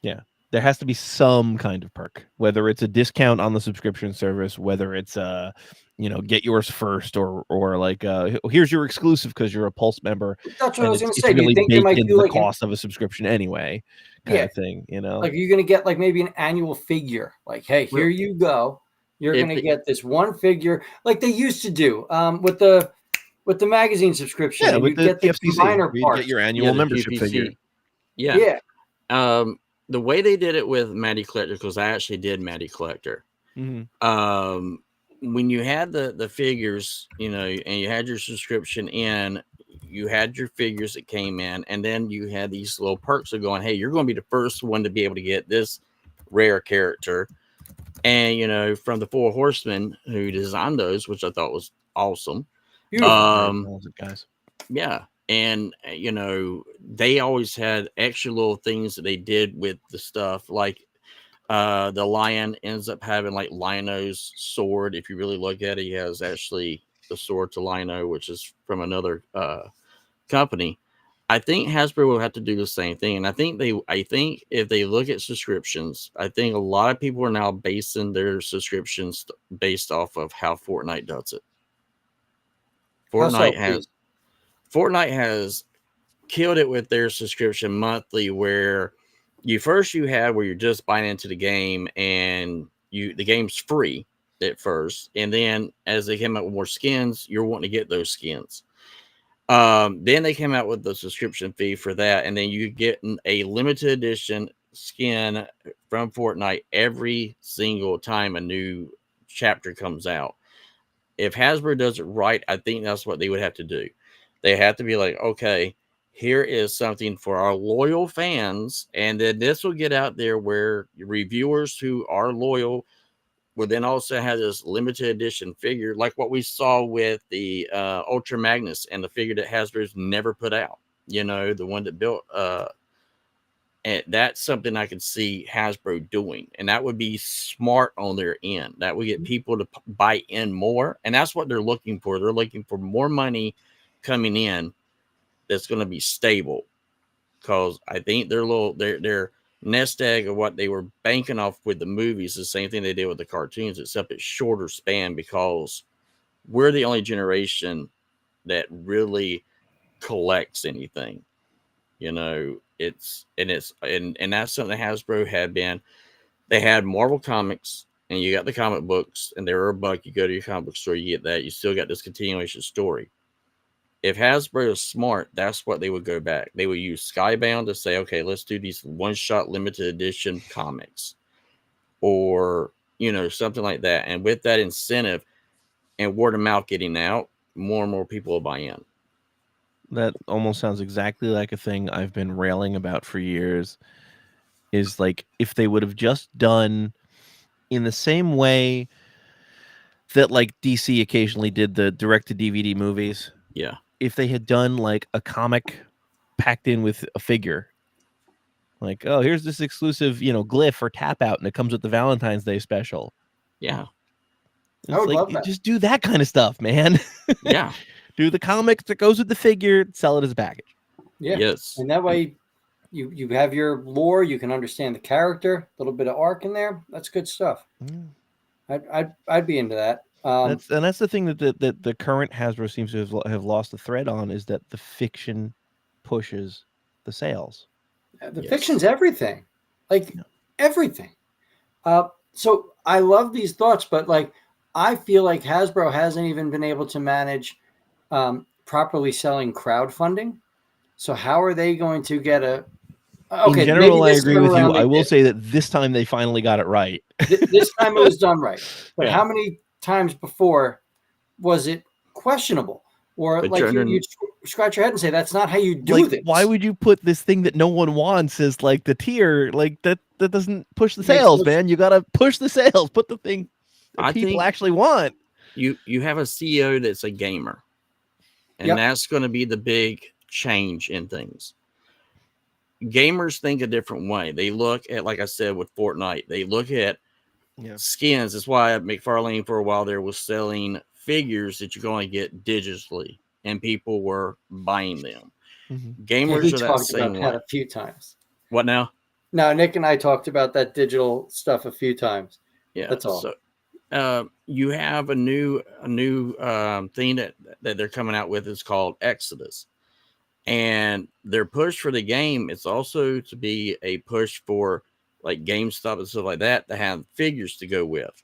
Yeah. There has to be some kind of perk, whether it's a discount on the subscription service, whether it's get yours first, or like here's your exclusive because you're a Pulse member. That's what I was going to say. It's really do you think they might into do the like cost of a subscription anyway, kind of thing, Like you're going to get like maybe an annual figure. Like, hey, here you go. You're going to get this one figure, like they used to do with the magazine subscription. Yeah, and with you'd the get the FCC, combiner you'd parts. get your annual membership figure. Yeah. The way they did it with Matty Collector, because I actually did Matty Collector. When you had the figures, and you had your subscription in, you had your figures that came in, and then you had these little perks of going, hey, you're going to be the first one to be able to get this rare character. And, from the Four Horsemen who designed those, which I thought was awesome. Beautiful. Guys. Yeah. And, they always had extra little things that they did with the stuff. Like the lion ends up having like Lion-O's sword. If you really look at it, he has actually the sword to Lion-O, which is from another company. I think Hasbro will have to do the same thing. And I think if they look at subscriptions, I think a lot of people are now basing their subscriptions based off of how Fortnite does it. Fortnite has killed it with their subscription monthly, where you had where you're just buying into the game and the game's free at first, and then as they came out with more skins, you're wanting to get those skins. Then they came out with the subscription fee for that, and then you get a limited edition skin from Fortnite every single time a new chapter comes out. If Hasbro does it right, I think that's what they would have to do. They have to be like, okay, here is something for our loyal fans, and then this will get out there where reviewers who are loyal will then also have this limited edition figure, like what we saw with the Ultra Magnus and the figure that Hasbro's never put out. The one that built. And that's something I could see Hasbro doing, and that would be smart on their end. That would get people to buy in more, and that's what they're looking for. They're looking for more money coming in that's going to be stable, because I think their nest egg of what they were banking off with the movies is the same thing they did with the cartoons, except it's shorter span, because we're the only generation that really collects anything. It's that's something Hasbro had been. They had Marvel Comics, and you got the comic books, and they were $1. You go to your comic book store, you get that. You still got this continuation story. If Hasbro is smart, that's what they would go back. They would use Skybound to say, okay, let's do these one-shot limited edition comics, or something like that. And with that incentive and word of mouth getting out, more and more people will buy in. That almost sounds exactly like a thing I've been railing about for years. Is like if they would have just done in the same way that like DC occasionally did the direct to DVD movies. Yeah. If they had done like a comic packed in with a figure, like, oh, here's this exclusive, glyph or tap out, and it comes with the Valentine's Day special. Yeah. I would like, love that. Just do that kind of stuff, man. Yeah. Do the comic that goes with the figure, sell it as a package. Yeah. Yes. And that way you have your lore, you can understand the character, a little bit of arc in there. That's good stuff. I'd be into that. That's the thing that the current Hasbro seems to have lost the thread on, is that the fiction pushes the sales. The fiction's everything, everything. So I love these thoughts, but like I feel like Hasbro hasn't even been able to manage properly selling crowdfunding. So how are they going to get a? Okay, in general, I maybe agree with you. I will did. say that this time they finally got it right. This time it was done right. But Yeah. how many times before was it questionable? Or But like you scratch your head and say, that's not how you do this. Why would you put this thing that no one wants as like the tier? Like that doesn't push the sales, man. You got to push the sales. Put the thing that people actually want. You have a CEO that's a gamer. And that's going to be the big change in things. Gamers think a different way. They look at, like I said, with Fortnite, they look at skins. That's why McFarlane for a while there was selling figures that you're going to get digitally, and people were buying them. Mm-hmm. Gamers are that same way. That a few times. What now? No, Nick and I talked about that digital stuff a few times. Yeah, that's all. So, you have a new thing that they're coming out with. Is called Exodus. And their push for the game is also to be a push for like GameStop and stuff like that to have figures to go with.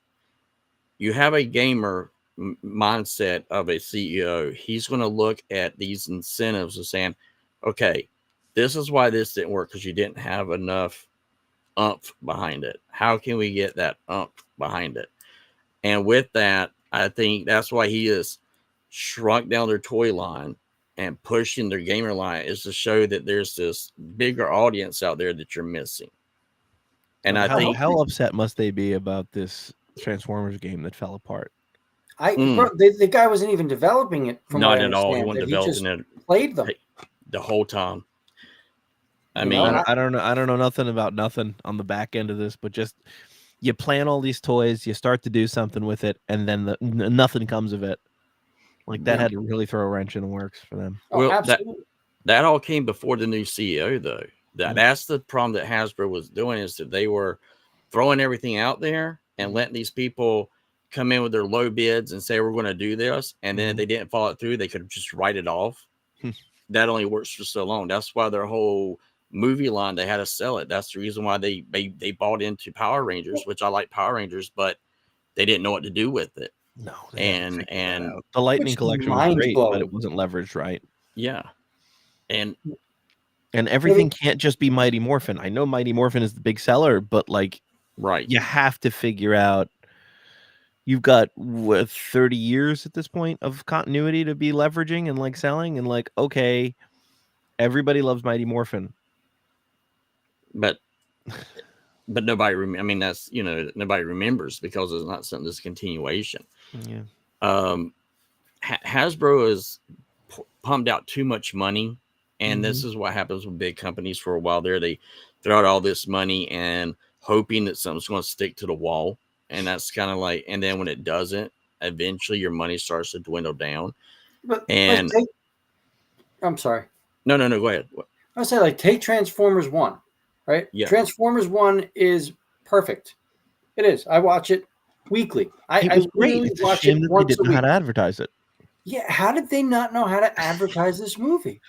You have a gamer mindset of a CEO. He's going to look at these incentives and saying, okay, this is why this didn't work, because you didn't have enough oomph behind it. How can we get that oomph behind it? And with that, I think that's why he has shrunk down their toy line and pushing their gamer line, is to show that there's this bigger audience out there that you're missing. And I think how upset must they be about this Transformers game that fell apart? The guy wasn't even developing it. From not at all. He wasn't developing it. Played them the whole time. I don't know nothing about nothing on the back end of this, but just you plan all these toys, you start to do something with it, and then nothing comes of it. Like that had to really throw a wrench in the works for them. Well, absolutely. That all came before the new CEO, though. That's the problem that Hasbro was doing, is that they were throwing everything out there and letting these people come in with their low bids and say, we're going to do this. And then if they didn't follow it through, they could just write it off. That only works for so long. That's why their whole movie line, they had to sell it. That's the reason why they bought into Power Rangers, which I like Power Rangers, but they didn't know what to do with it. No, and the Lightning collection was great, but it wasn't leveraged right. Yeah, and everything can't just be Mighty Morphin. I know Mighty Morphin is the big seller, but like, right, you have to figure out. You've got 30 years at this point of continuity to be leveraging and like selling, and like, okay, everybody loves Mighty Morphin, but nobody. I mean, that's nobody remembers because it's not something that's continuation. Yeah. Hasbro has pumped out too much money, and this is what happens with big companies. For a while there, they throw out all this money and hoping that something's going to stick to the wall, and that's kind of like. And then when it doesn't, eventually your money starts to dwindle down. I'm sorry. No, go ahead. I would say take Transformers 1, right? Yeah. Transformers 1 is perfect. It is. I watch it weekly. It was great. It's a shame that they didn't know how to advertise it. Yeah, how did they not know how to advertise this movie?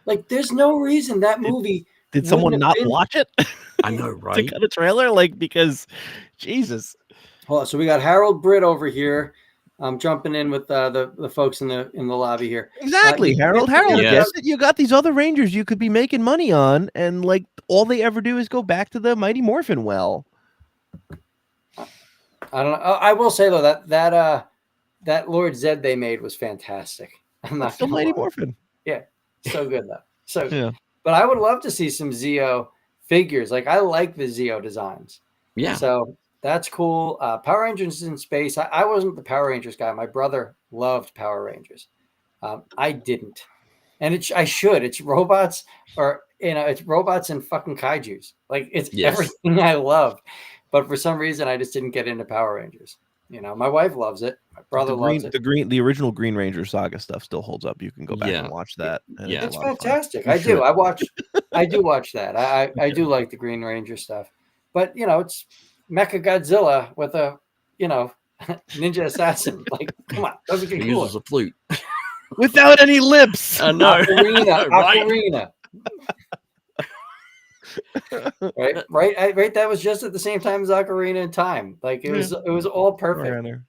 Like, there's no reason that movie. Did someone not watch it? I know, right? To cut a trailer, because Jesus. Hold on. So we got Harold Britt over here. I'm jumping in with the folks in the lobby here. Exactly, Harold. you Harold Yes. gets it. You got these other Rangers you could be making money on, and like all they ever do is go back to the Mighty Morphin well. I don't know. I will say though that Lord Zed they made was fantastic. I'm not That's still gonna Mighty lie. Morphin. Yeah, so good though. So good. Yeah. But I would love to see some Zeo figures. Like I like the Zeo designs. Yeah. So that's cool. Power Rangers in space. I wasn't the Power Rangers guy. My brother loved Power Rangers. I didn't, and I should. It's robots, or it's robots and fucking kaiju's. Like it's Yes. everything I love, but for some reason I just didn't get into Power Rangers. My wife loves it. My brother loves it. The original Green Ranger saga stuff still holds up. You can go back Yeah. and watch that. And Yeah. It's a lot of fun. fantastic. You I should. do. I do watch that. I do like the Green Ranger stuff, but it's Mecha Godzilla with a ninja assassin. Like, come on, doesn't get He cooler. uses a flute. Without any lips. I know. Ocarina, Right. Ocarina. Right. That was just at the same time as Ocarina in Time. Like it was all perfect. Around there.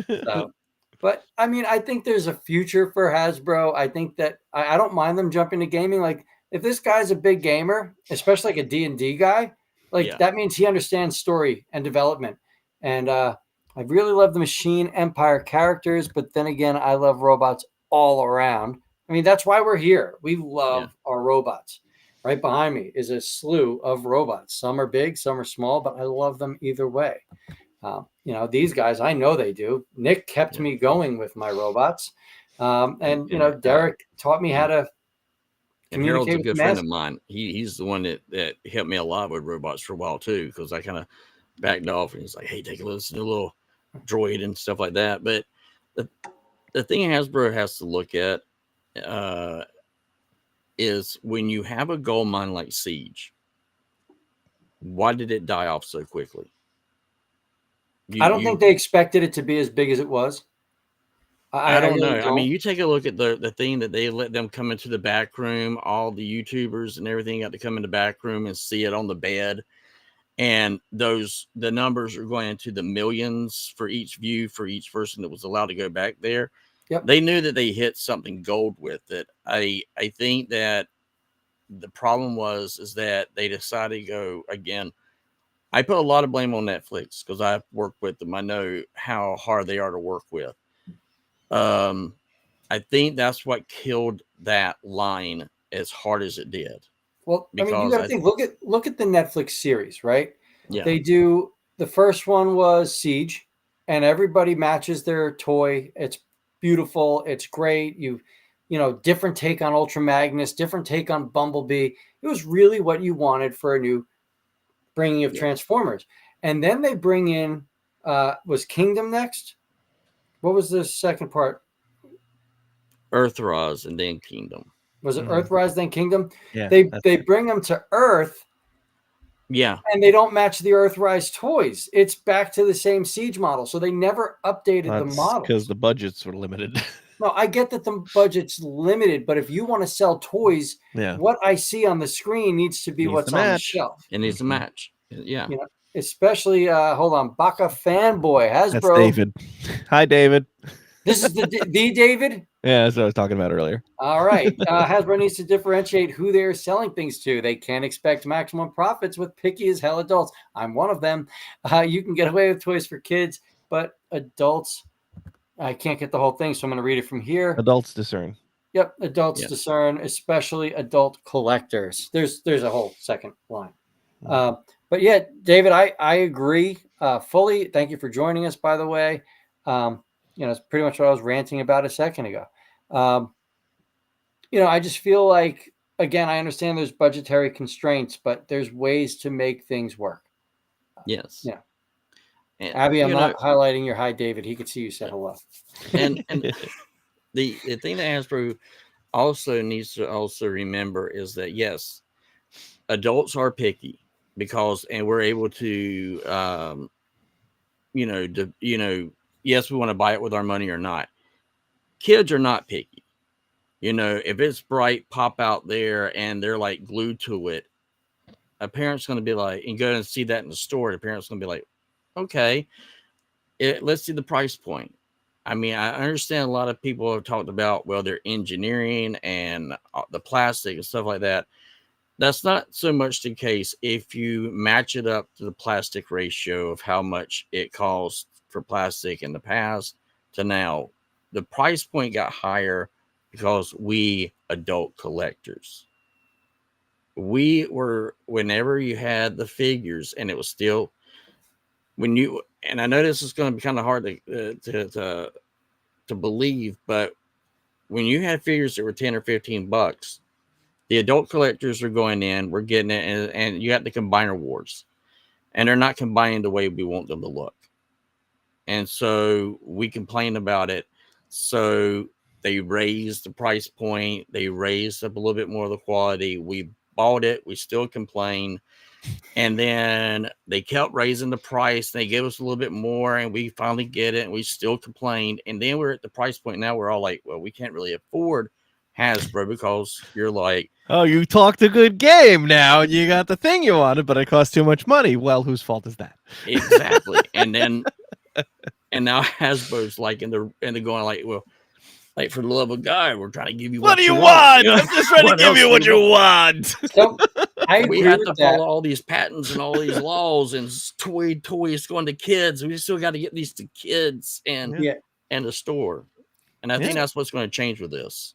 So, but I mean, I think there's a future for Hasbro. I think that I don't mind them jumping to gaming. Like if this guy's a big gamer, especially like a D&D guy, like Yeah. that means he understands story and development. And I really love the Machine Empire characters, but then again, I love robots all around. I mean, that's why we're here. We love our robots. Right behind me is a slew of robots. Some are big, some are small, but I love them either way. These guys, I know they do. Nick kept me going with my robots. And Derek taught me how to And Harold's a communicate with good the friend master. of mine. He's the one that helped me a lot with robots for a while too, because I kind of backed off and he's like, hey, take a listen to a little droid and stuff like that. But the thing Hasbro has to look at is when you have a gold mine like Siege, why did it die off so quickly? I don't think they expected it to be as big as it was. I don't really know. I mean, you take a look at the thing that they let them come into the back room, all the YouTubers and everything got to come in the back room and see it on the bed. And the numbers are going into the millions for each view for each person that was allowed to go back there. Yep. They knew that they hit something gold with it. I think that the problem is that they decided to go again. I put a lot of blame on Netflix because I've worked with them. I know how hard they are to work with. I think that's what killed that line as hard as it did. Well, I mean, you Because got to think. Look at the Netflix series, right? Yeah. They do. The first one was Siege, and everybody matches their toy. It's beautiful. It's great. Different take on Ultra Magnus, different take on Bumblebee. It was really what you wanted for a new bringing of Transformers. And then they bring in was Kingdom next? What was the second part? Earthrise and then Kingdom. Was it Earthrise then Kingdom? Yeah. They bring them to Earth. Yeah. And they don't match the Earthrise toys. It's back to the same Siege model. So they never updated the model. Because the budgets were limited. No, I get that the budget's limited, but if you want to sell toys, what I see on the screen needs to be what's on the shelf. It needs a match. Yeah. Especially, hold on, Baka Fanboy, Hasbro. That's David. Hi, David. This is the David? Yeah, that's what I was talking about earlier. All right. Hasbro needs to differentiate who they're selling things to. They can't expect maximum profits with picky as hell adults. I'm one of them. You can get away with toys for kids, but adults, I can't get the whole thing, so I'm going to read it from here. Adults discern. Yep, adults discern, especially adult collectors. There's a whole second line. But yeah, David, I agree fully. Thank you for joining us, by the way. It's pretty much what I was ranting about a second ago. I just feel like, again, I understand there's budgetary constraints, but there's ways to make things work. Yes. Yeah. And, Abby, I'm not highlighting your hi, David. He could see you said hello. And the thing that Hasbro also needs to also remember is that, yes, adults are picky and we're able to, yes, we want to buy it with our money or not. Kids are not picky. If it's bright, pop out there and they're like glued to it, a parent's going to be like, and go and see that in the store. The parent's going to be like, okay, let's see the price point. I mean, I understand a lot of people have talked about, well, their engineering and the plastic and stuff like that. That's not so much the case if you match it up to the plastic ratio of how much it cost for plastic in the past to now. The price point got higher because we adult collectors, we were, whenever you had the figures, and it was still when you, and I know this is going to be kind of hard to believe, but when you had figures that were 10 or 15 bucks, the adult collectors are going in, we're getting it, and you got the combiner wars, and they're not combining the way we want them to look. And so we complain about it. So they raised the price point, they raised up a little bit more of the quality. We bought it, we still complain. And then they kept raising the price. They gave us a little bit more, and we finally get it, and we still complained. And then we're at the price point now. We're all like, well, we can't really afford Hasbro because you're like, oh, you talked a good game now, and you got the thing you wanted, but it cost too much money. Well, whose fault is that? exactly. And then, and now Hasbro's like in the going like, well, like for the love of God, we're trying to give you What do you want. want? I'm just trying to give you what you want. So I We agree have with to that. follow all these patents and all these laws, and toys going to kids. We still got to get these to kids and Yeah. the store. And I think Yeah. that's what's going to change with this.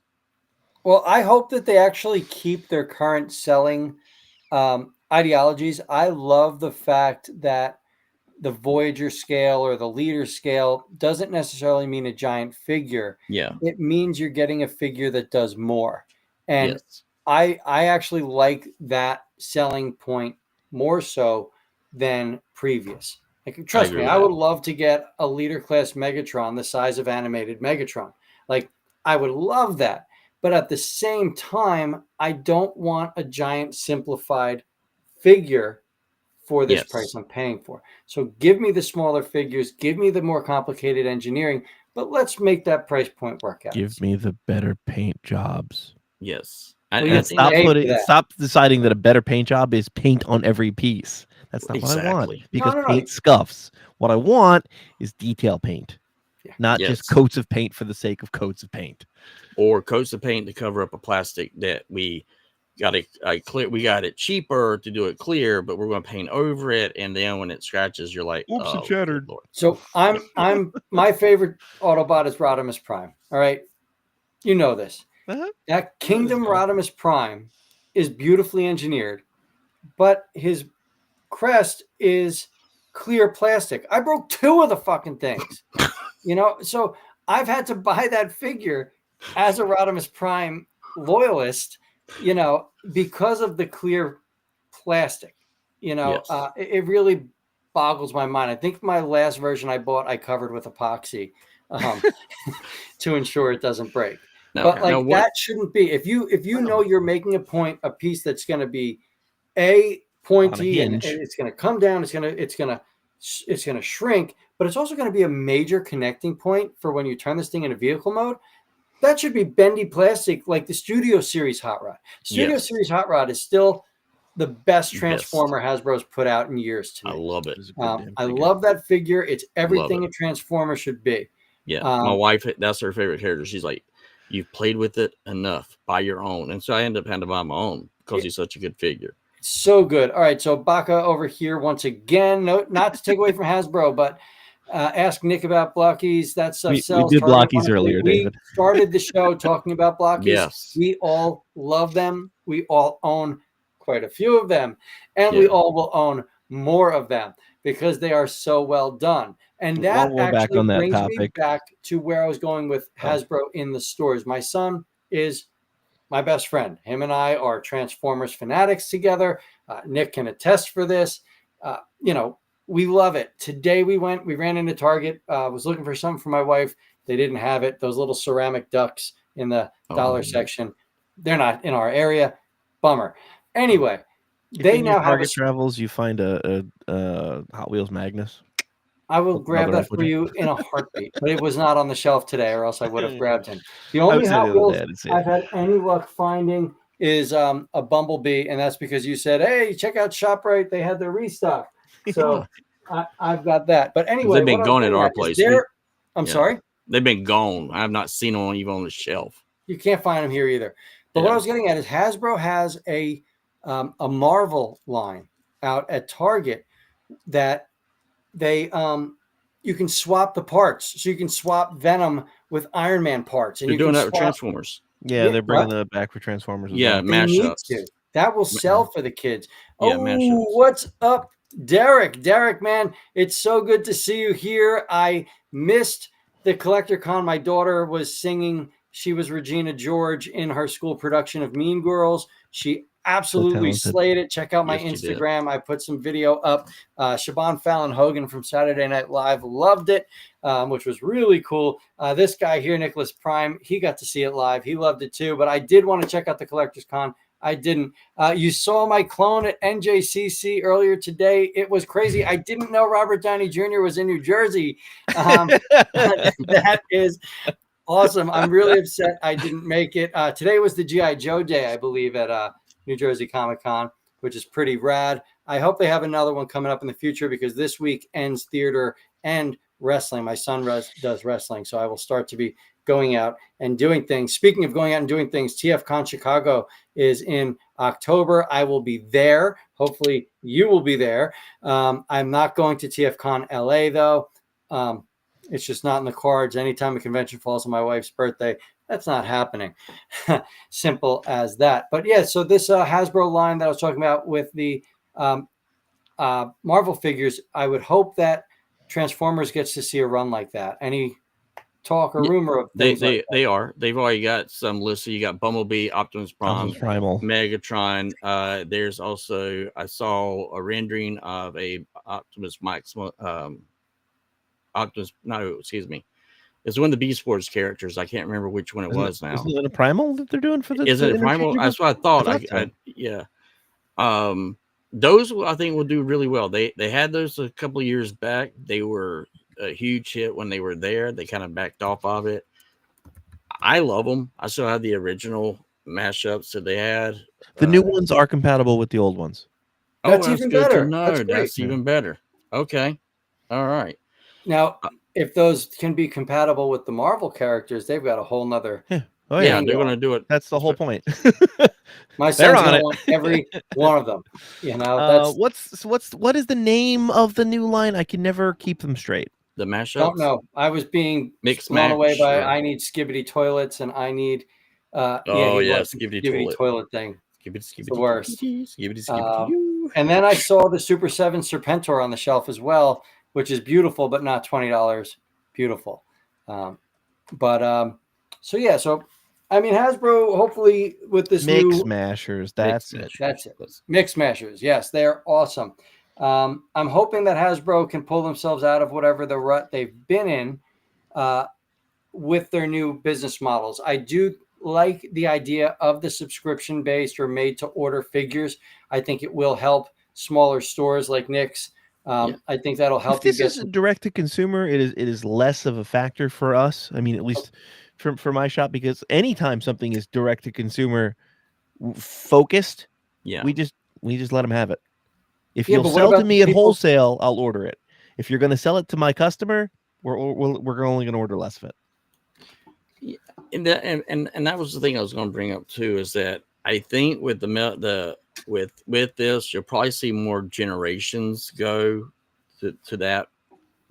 Well, I hope that they actually keep their current selling ideologies. I love the fact that the Voyager scale or the leader scale doesn't necessarily mean a giant figure. Yeah. It means you're getting a figure that does more. And Yes. I actually like that selling point more so than previous. Like, trust agree me, with I that. would love to get a leader class Megatron the size of animated Megatron. Like, I would love that. But at the same time, I don't want a giant simplified figure for this Yes. price I'm paying for. So give me the smaller figures, give me the more complicated engineering, but let's make that price point work out. Give me the better paint jobs. Yes. Well, I you think that, pay for that. Stop deciding that a better paint job is paint on every piece. That's not what I want. Exactly. Because No. paint scuffs. What I want is detail paint, Yeah. not Yes. just coats of paint for the sake of coats of paint. or coats of paint to cover up a plastic that we got clear. We got it cheaper to do it clear, but we're going to paint over it, and then when it scratches, you're like, Oops, it oh, shattered. good Lord. So I'm my favorite Autobot is Rodimus Prime. All right. You know this. Uh-huh. That Kingdom What Rodimus Prime is beautifully engineered, but his crest is clear plastic. I broke 2 of the fucking things. So I've had to buy that figure as a Rodimus Prime loyalist, because of the clear plastic. Yes. It really boggles my mind. I think my last version I bought, I covered with epoxy to ensure it doesn't break. Now, But like that shouldn't be. If you know you're making a piece that's going to be pointy and it's going to come down, it's going to shrink, but it's also going to be a major connecting point for when you turn this thing into vehicle mode. That should be bendy plastic, like the Studio Series Hot Rod. Studio Series Hot Rod is still the best Transformer Hasbro's put out in years to me. I love it. I love that figure. It's everything a Transformer should be. Yeah, my wife, that's her favorite character. She's like, you've played with it enough, buy your own. And so I ended up having to buy my own because he's such a good figure. So good. All right, so Baka over here once again, not to take away from Hasbro, but ask Nick about Blockies. That stuff sells. We did Blockies earlier, David. We started the show talking about Blockies. Yes. We all love them. We all own quite a few of them, and we all will own more of them because they are so well done. And that actually brings me back to where I was going with Hasbro in the stores. My son is my best friend. Him and I are Transformers fanatics together. Nick can attest for this. We love it. Today we ran into Target, was looking for something for my wife. They didn't have it. Those little ceramic ducks in the dollar section. They're not in our area. Bummer. Anyway, they now have Target travels. You find a Hot Wheels Magnus. I will grab that for you in a heartbeat, but it was not on the shelf today, or else I would have grabbed him. The only Hot Wheels I've had any luck finding is a Bumblebee, and that's because you said, "Hey, check out ShopRite; they had their restock." So I've got that. But anyway, they've been going at our place. I'm sorry. They've been gone. I have not seen them even on the shelf. You can't find them here either. But what I was getting at is Hasbro has a Marvel line out at Target that they you can swap the parts. So you can swap Venom with Iron Man parts, and They're you doing can that with swap. Transformers. Yeah, they're bringing that back for Transformers as Yeah, well. They need mashups. to. That will sell for the kids. Yeah, Oh, mashups. what's up, Derek? Derek, man, it's so good to see you here. I missed the Collector Con. My daughter was singing. She was Regina George in her school production of Mean Girls. She absolutely slayed it. Check out my Instagram. I put some video up. Siobhan Fallon Hogan from Saturday Night Live loved it, which was really cool. This guy here, Nicholas Prime, he got to see it live. He loved it too. But I did want to check out the Collector's Con. I didn't. You saw my clone at NJCC earlier today. It was crazy. I didn't know Robert Downey Jr. was in New Jersey. That is awesome. I'm really upset I didn't make it. Today was the G.I. Joe Day, I believe, at New Jersey Comic Con, which is pretty rad. I hope they have another one coming up in the future because this week ends theater and wrestling. My son does wrestling, so I will start to be going out and doing things. Speaking of going out and doing things, TFCon Chicago is in October. I will be there. Hopefully you will be there. I'm not going to TFCon LA though. It's just not in the cards. Anytime a convention falls on my wife's birthday, that's not happening. Simple as that. But yeah, so this Hasbro line that I was talking about with the Marvel figures, I would hope that Transformers gets to see a run like that. Any talk or rumor of things they are. They've already got some listed. You got Bumblebee, Optimus Prime, Primal, Megatron. There's also, I saw a rendering of a Optimus Max. It's one of the Beast Wars characters. I can't remember which one it was now. Isn't it a Primal that they're doing for the? Is it a Primal? That's what I thought. Yeah. Those I think will do really well. They had those a couple of years back. They were a huge hit when they were there. They kind of backed off of it. I love them. I still have the original mashups that they had. The new ones are compatible with the old ones. That's even good better. to know. That's even better. Okay. All right. Now, if those can be compatible with the Marvel characters, they've got a whole nother. Yeah. They're going to do it. That's the whole point. My son's going to want every one of them. You know, what is the name of the new line? I can never keep them straight. The mashups? Don't know. I was being blown away by I need skibbity toilets and I need skibbity toilet thing. It's the worst. And then I saw the Super 7 Serpentor on the shelf as well, which is beautiful, but not $20. Beautiful. So I mean, Hasbro, hopefully with this Mix Smashers, that's it. Mix Smashers, yes, they're awesome. I'm hoping that Hasbro can pull themselves out of whatever the rut they've been in with their new business models. I do like the idea of the subscription-based or made-to-order figures. I think it will help smaller stores like Nick's. I think that'll help. If this is direct to consumer, it is less of a factor for us. I mean, at least for my shop, because anytime something is direct to consumer focused, we just let them have it. If you'll sell to me at wholesale, I'll order it. If you're going to sell it to my customer, we're only going to order less of it. Yeah, and that was the thing I was going to bring up too, is that I think with with this, you'll probably see more generations go to that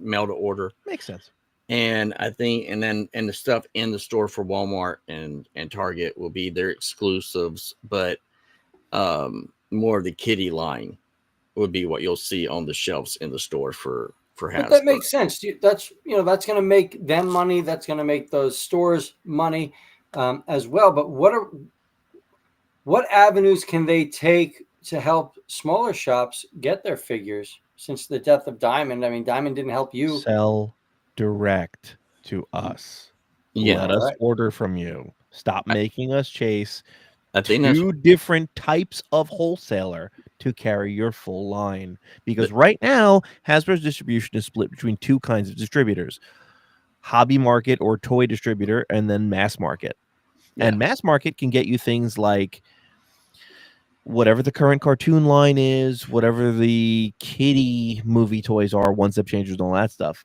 mail to order. Makes sense. And I think, and the stuff in the store for Walmart and Target will be their exclusives, but more of the kiddie line would be what you'll see on the shelves in the store for Hasbro. But that makes sense. That's going to make them money. That's going to make those stores money as well. But what avenues can they take to help smaller shops get their figures? Since the death of Diamond, I mean, Diamond didn't help you. Sell direct to us. Yeah, let us order from you. Stop making us chase two different types of wholesaler to carry your full line. Because right now, Hasbro's distribution is split between two kinds of distributors: hobby market or toy distributor, and then mass market. Yeah. And mass market can get you things like whatever the current cartoon line is, whatever the kiddie movie toys are, one-step changers and all that stuff.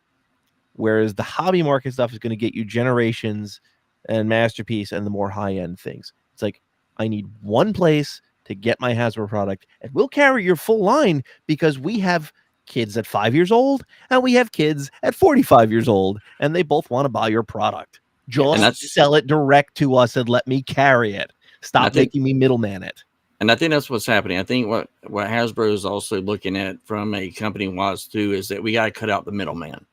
Whereas the hobby market stuff is going to get you Generations and Masterpiece and the more high-end things. It's like, I need one place to get my Hasbro product, and we'll carry your full line because we have kids at 5 years old and we have kids at 45 years old, and they both want to buy your product. Just sell it direct to us and let me carry it. Stop making me middleman it. And I think that's what's happening. I think what Hasbro is also looking at from a company-wise too is that we got to cut out the middleman.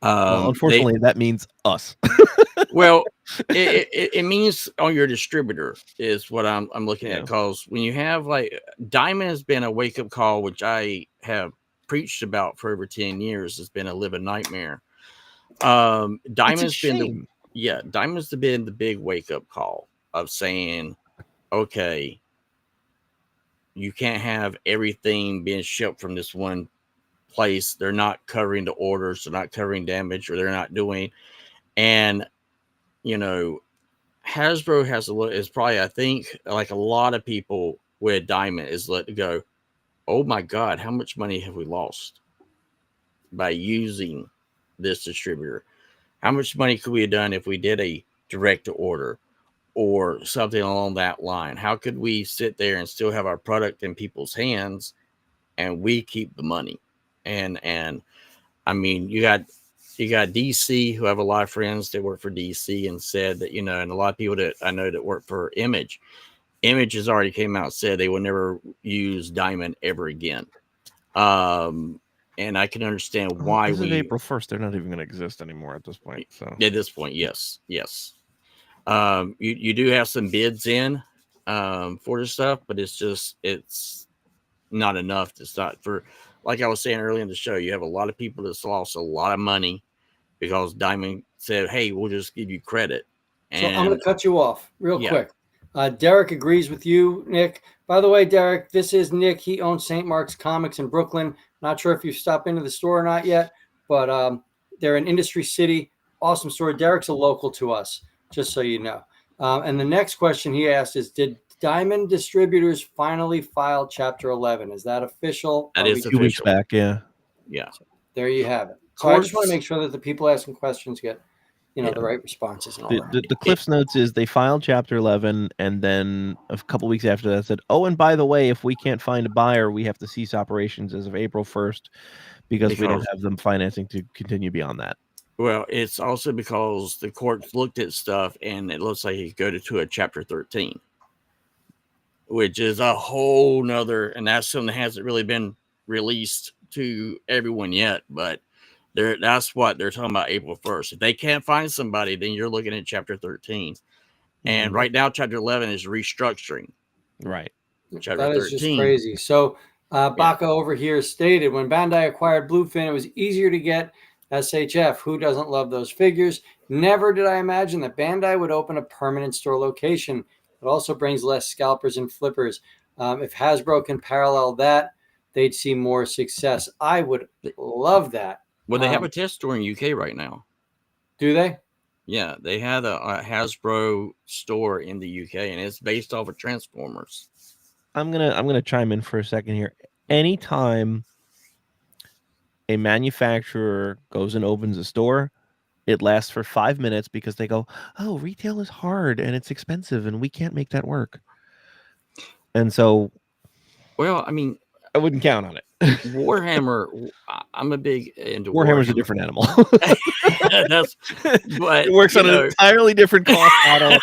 Well, unfortunately, that means us. Well, it means on your distributor is what I'm looking at, because when you have like Diamond has been a wake-up call, which I have preached about for over 10 years. It's been a living nightmare. Diamond's been the big wake-up call of saying, okay, you can't have everything being shipped from this one place. They're not covering the orders, they're not covering damage, or they're not doing. And you know, Hasbro is probably, I think, like a lot of people with Diamond is let go, oh my God, how much money have we lost by using this distributor? How much money could we have done if we did a direct to order or something along that line? How could we sit there and still have our product in people's hands and we keep the money? And I mean, you got DC, who have a lot of friends that work for DC, and said that, and a lot of people that I know that work for Image has already came out and said they will never use Diamond ever again. And I can understand why. This is April 1st. They're not even going to exist anymore at this point. So at this point, yes. You do have some bids in for this stuff, but it's not enough to start for. Like I was saying earlier in the show, you have a lot of people that's lost a lot of money because Diamond said, hey, we'll just give you credit. So I'm going to cut you off real quick. Derek agrees with you, Nick. By the way, Derek, this is Nick. He owns St. Mark's Comics in Brooklyn. Not sure if you've stopped into the store or not yet, but they're in Industry City. Awesome store. Derek's a local to us, just so you know. And the next question he asked is, did Diamond Distributors finally file Chapter 11? Is that official? That is 2 weeks back, yeah. So there you have it. So I just want to make sure that the people asking questions get, the right responses. And all the Cliff's Notes is they filed Chapter 11, and then a couple weeks after that said, oh, and by the way, if we can't find a buyer, we have to cease operations as of April 1st because we don't have them financing to continue beyond that. Well, it's also because the courts looked at stuff, and it looks like it could go to a Chapter 13. Which is a whole nother, and that's something that hasn't really been released to everyone yet, but that's what they're talking about April 1st. If they can't find somebody, then you're looking at Chapter 13. And right now, Chapter 11 is restructuring. Right. Chapter that 13. is just crazy. So Baca over here stated, when Bandai acquired Bluefin, it was easier to get SHF. Who doesn't love those figures? Never did I imagine that Bandai would open a permanent store location. It also brings less scalpers and flippers. If Hasbro can parallel that, they'd see more success. I would love that. Well, they have a test store in UK right now. Do they? Yeah, they had a Hasbro store in the UK, and it's based off of Transformers. I'm gonna chime in for a second here. Anytime a manufacturer goes and opens a store, it lasts for 5 minutes because they go, oh, retail is hard and it's expensive and we can't make that work. And so, well, I mean, I wouldn't count on it. Warhammer, I'm a big into Warhammer's a different animal. But it works on an entirely different cost model.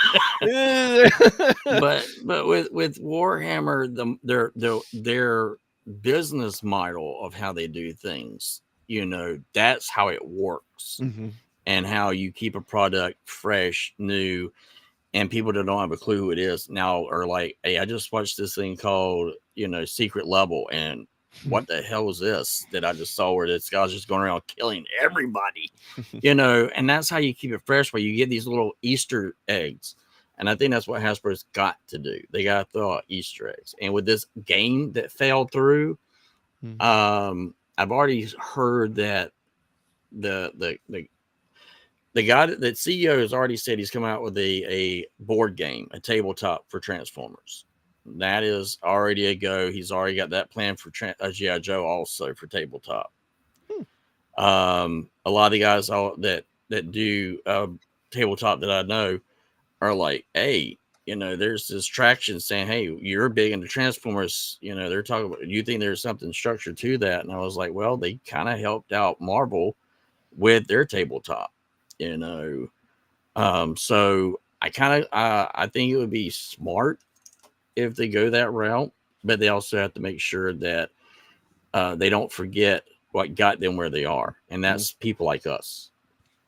but with Warhammer, their business model of how they do things, that's how it works. Mm-hmm. And how you keep a product fresh, new, and people that don't have a clue who it is now are like, hey, I just watched this thing called, Secret Level, and what the hell is this that I just saw where this guy's just going around killing everybody, and that's how you keep it fresh, where you get these little Easter eggs. And I think that's what Hasbro's got to do. They got to throw out Easter eggs. And with this game that fell through, I've already heard that the guy that CEO has already said he's coming out with a board game, a tabletop for Transformers. That is already a go. He's already got that plan for G.I. Joe also for tabletop. A lot of the guys that do tabletop that I know are like, hey, there's this traction saying, hey, you're big into Transformers. They're talking about, you think there's something structured to that? And I was like, well, they kind of helped out Marvel with their tabletop, so I think it would be smart if they go that route, but they also have to make sure that they don't forget what got them where they are, and that's people like us.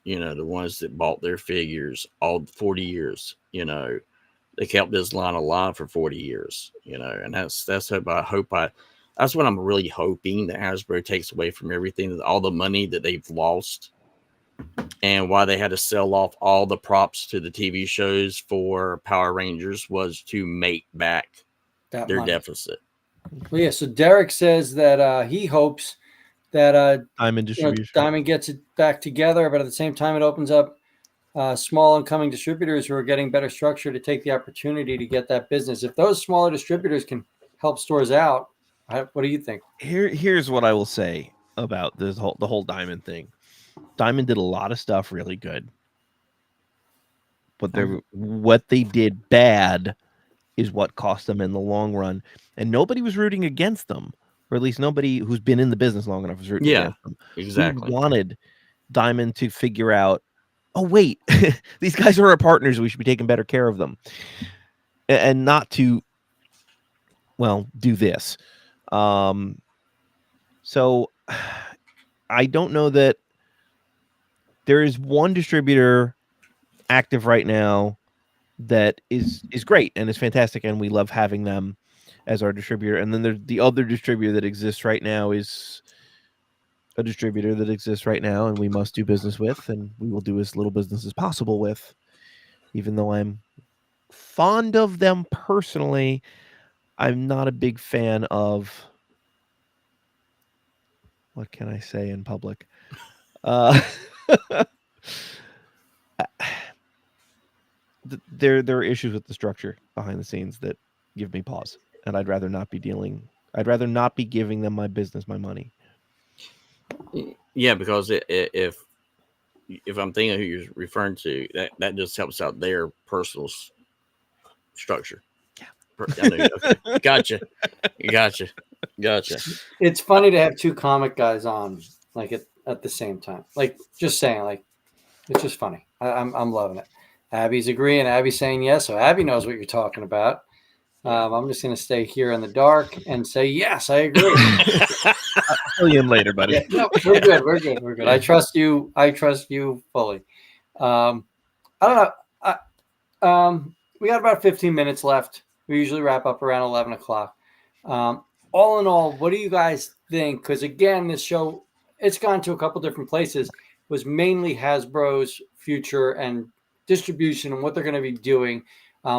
The ones that bought their figures all 40 years. They kept this line alive for 40 years. And that's that's what I'm really hoping that Hasbro takes away from everything, all the money that they've lost, and why they had to sell off all the props to the TV shows for Power Rangers was to make back their deficit. Well, yeah. So Derek says that he hopes that Diamond distribution. Diamond gets it back together, but at the same time, it opens up small incoming distributors who are getting better structure to take the opportunity to get that business. If those smaller distributors can help stores out, what do you think? Here's what I will say about the whole Diamond thing. Diamond did a lot of stuff really good, but what they did bad is what cost them in the long run, and nobody was rooting against them, or at least nobody who's been in the business long enough was rooting against them. Exactly. We wanted Diamond to figure out, oh wait, these guys are our partners, we should be taking better care of them, and not to, well, do this. So I don't know that there is one distributor active right now that is great and is fantastic, and we love having them as our distributor. And then there's the other distributor that exists right now is a distributor that exists right now, and we must do business with, and we will do as little business as possible with, even though I'm fond of them personally. I'm not a big fan of, what can I say in public? There are issues with the structure behind the scenes that give me pause, and I'd rather not be giving them my business, my money. Yeah, because if I'm thinking who you're referring to, that just helps out their personal structure. Yeah. Okay. Gotcha. It's funny to have two comic guys on like at the same time. Like, just saying, like, it's just funny. I'm loving it. Abby's agreeing. Abby's saying yes. So Abby knows what you're talking about. I'm just going to stay here in the dark and say, yes, I agree. I'll fill you in later, buddy. Yeah, no, we're good. We're good. I trust you. I trust you fully. I don't know. We got about 15 minutes left. We usually wrap up around 11 o'clock. All in all, what do you guys think? Because again, this show, it's gone to a couple different places. It was mainly Hasbro's future and distribution and what they're going to be doing.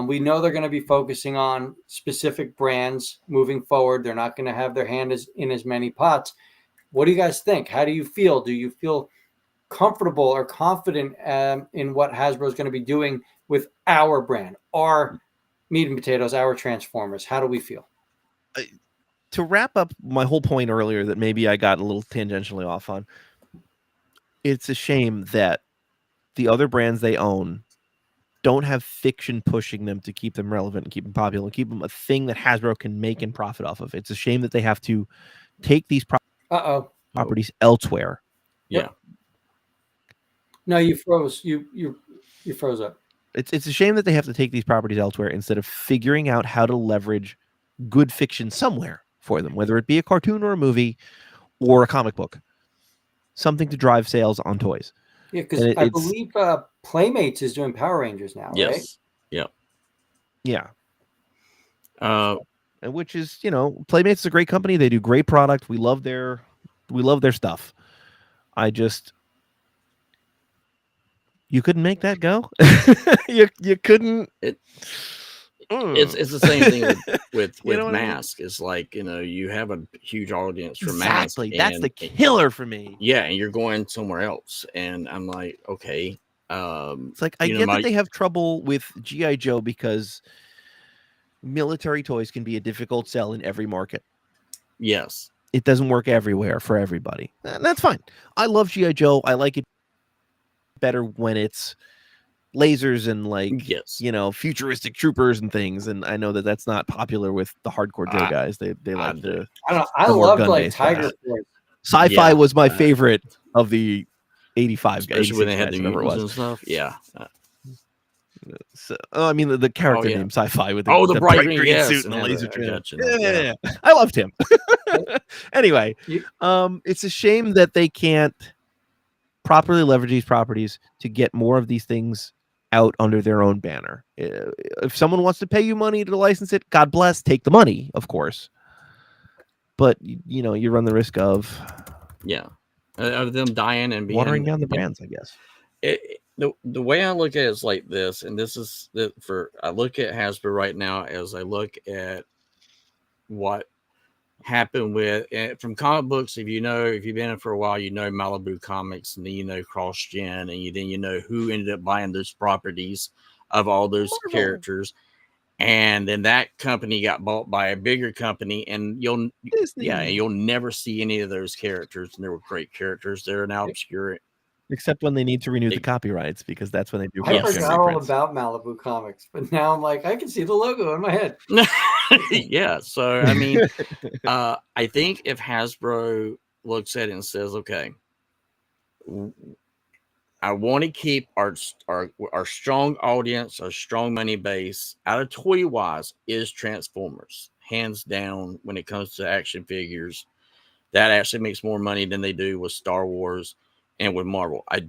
We know they're going to be focusing on specific brands moving forward. They're not going to have their hand in as many pots. What do you guys think? How do you feel? Do you feel comfortable or confident in what Hasbro is going to be doing with our brand, our meat and potatoes, our Transformers? How do we feel? To wrap up my whole point earlier that maybe I got a little tangentially off on, it's a shame that the other brands they own don't have fiction pushing them to keep them relevant and keep them popular and keep them a thing that Hasbro can make and profit off of. It's a shame that they have to take these properties elsewhere. Yeah. No, you froze. You froze up. It's a shame that they have to take these properties elsewhere instead of figuring out how to leverage good fiction somewhere for them, whether it be a cartoon or a movie or a comic book, something to drive sales on toys. Yeah, because I believe Playmates is doing Power Rangers now, yes. right? Yeah. Which is, Playmates is a great company. They do great product. We love their stuff. You couldn't make that go. you couldn't. It's the same thing with Mask. It's like, you have a huge audience for Mask. Exactly. That's the killer for me. Yeah, and you're going somewhere else. And I'm like, okay. It's like, I get that they have trouble with G.I. Joe because military toys can be a difficult sell in every market. Yes. it doesn't work everywhere for everybody. And that's fine. I love G.I. Joe. I like it better when it's lasers and like, Yes. you know, futuristic troopers and things. And I know that that's not popular with the hardcore Joe guys. They like the I don't know. I more loved like gun-based Tiger guys. Force. Sci-fi Yeah. was my favorite of the 85 guys, Especially when they had the 86 guys, whatever it mutants was. and stuff. Yeah. So, I mean, the character yeah. name Sci-Fi with the bright green, green yes, suit and the and laser I trail. got you now, Yeah. I loved him. Anyway, it's a shame that they can't properly leverage these properties to get more of these things out under their own banner. If someone wants to pay you money to license it, God bless, take the money, of course. But you know, you run the risk of of them dying and being watering down the brands, I guess. The way I look at it is like this, and this is I look at Hasbro right now as I look at what happened with from comic books. If you've been in for a while, you know Malibu Comics, and then you know Cross Gen, and then you know who ended up buying those properties of all those characters. And then that company got bought by a bigger company, and you'll never see any of those characters. And they were great characters. They're now obscure. Except when they need to renew the copyrights, because that's when they do. I forgot all about Malibu Comics, but now I'm like, I can see the logo in my head. Yeah. So, I mean, I think if Hasbro looks at it and says, okay, I want to keep our strong audience, our strong money base out of toy wise is Transformers, hands down. When it comes to action figures, that actually makes more money than they do with Star Wars and with Marvel. I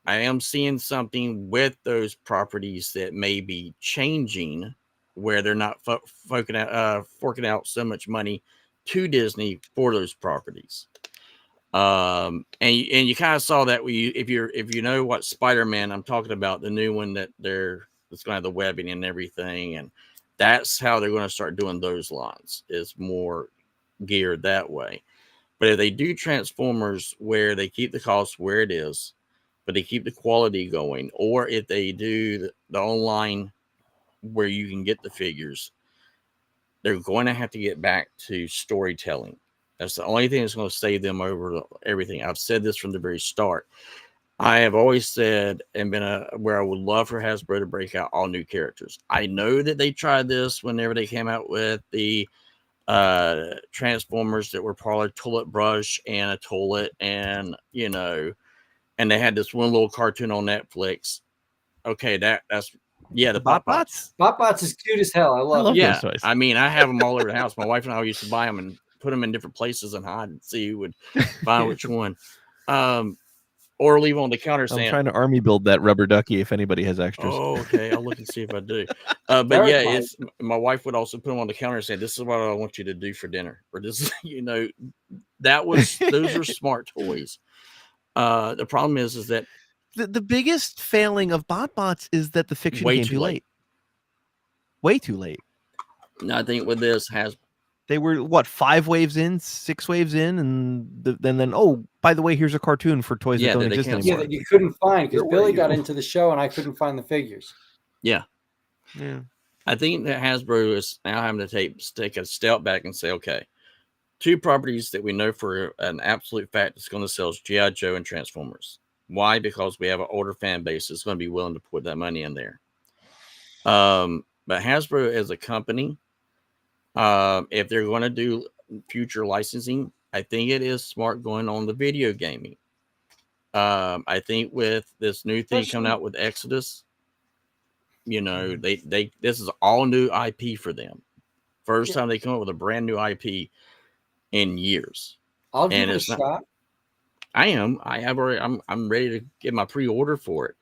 am seeing something with those properties that may be changing, where they're not forking out so much money to Disney for those properties. And you kind of saw that if you know what Spider-Man I'm talking about, the new one that's going to have the webbing and everything, and that's how they're going to start doing those lines. Is more geared that way. But if they do Transformers where they keep the cost where it is, but they keep the quality going, or if they do the online where you can get the figures, they're going to have to get back to storytelling. That's the only thing that's going to save them over everything. I've said this from the very start. I have always said and been where I would love for Hasbro to break out all new characters. I know that they tried this whenever they came out with the Transformers that were probably toilet brush and a toilet, and and they had this one little cartoon on Netflix. Okay, that's the BotBots. BotBots is cute as hell. I love those toys. I mean, I have them all over the house. My wife and I used to buy them and put them in different places and hide and see who would find which one. Or leave on the counter. I'm trying to army build that rubber ducky if anybody has extras. Oh, okay. I'll look and see if I do. But yeah, it's my wife would also put them on the counter and say, "This is what I want you to do for dinner." Or this is, those are smart toys. The problem is that the biggest failing of BotBots is that the fiction came too late. Way too late. No, I think with this they were 5 waves in, 6 waves in, and then oh, by the way, here's a cartoon for toys that don't exist anymore. Yeah, that you couldn't find because Billy got into the show and I couldn't find the figures. Yeah. I think that Hasbro is now having to take a step back and say, okay, 2 properties that we know for an absolute fact is going to sell is G.I. Joe and Transformers. Why? Because we have an older fan base that's going to be willing to put that money in there. But Hasbro as a company, if they're going to do future licensing, I think it is smart going on the video gaming. I think with this new thing coming out with Exodus, this is all new IP for them. First time they come up with a brand new IP in years. I'll give it a shot. I am. I'm ready to get my pre-order for it.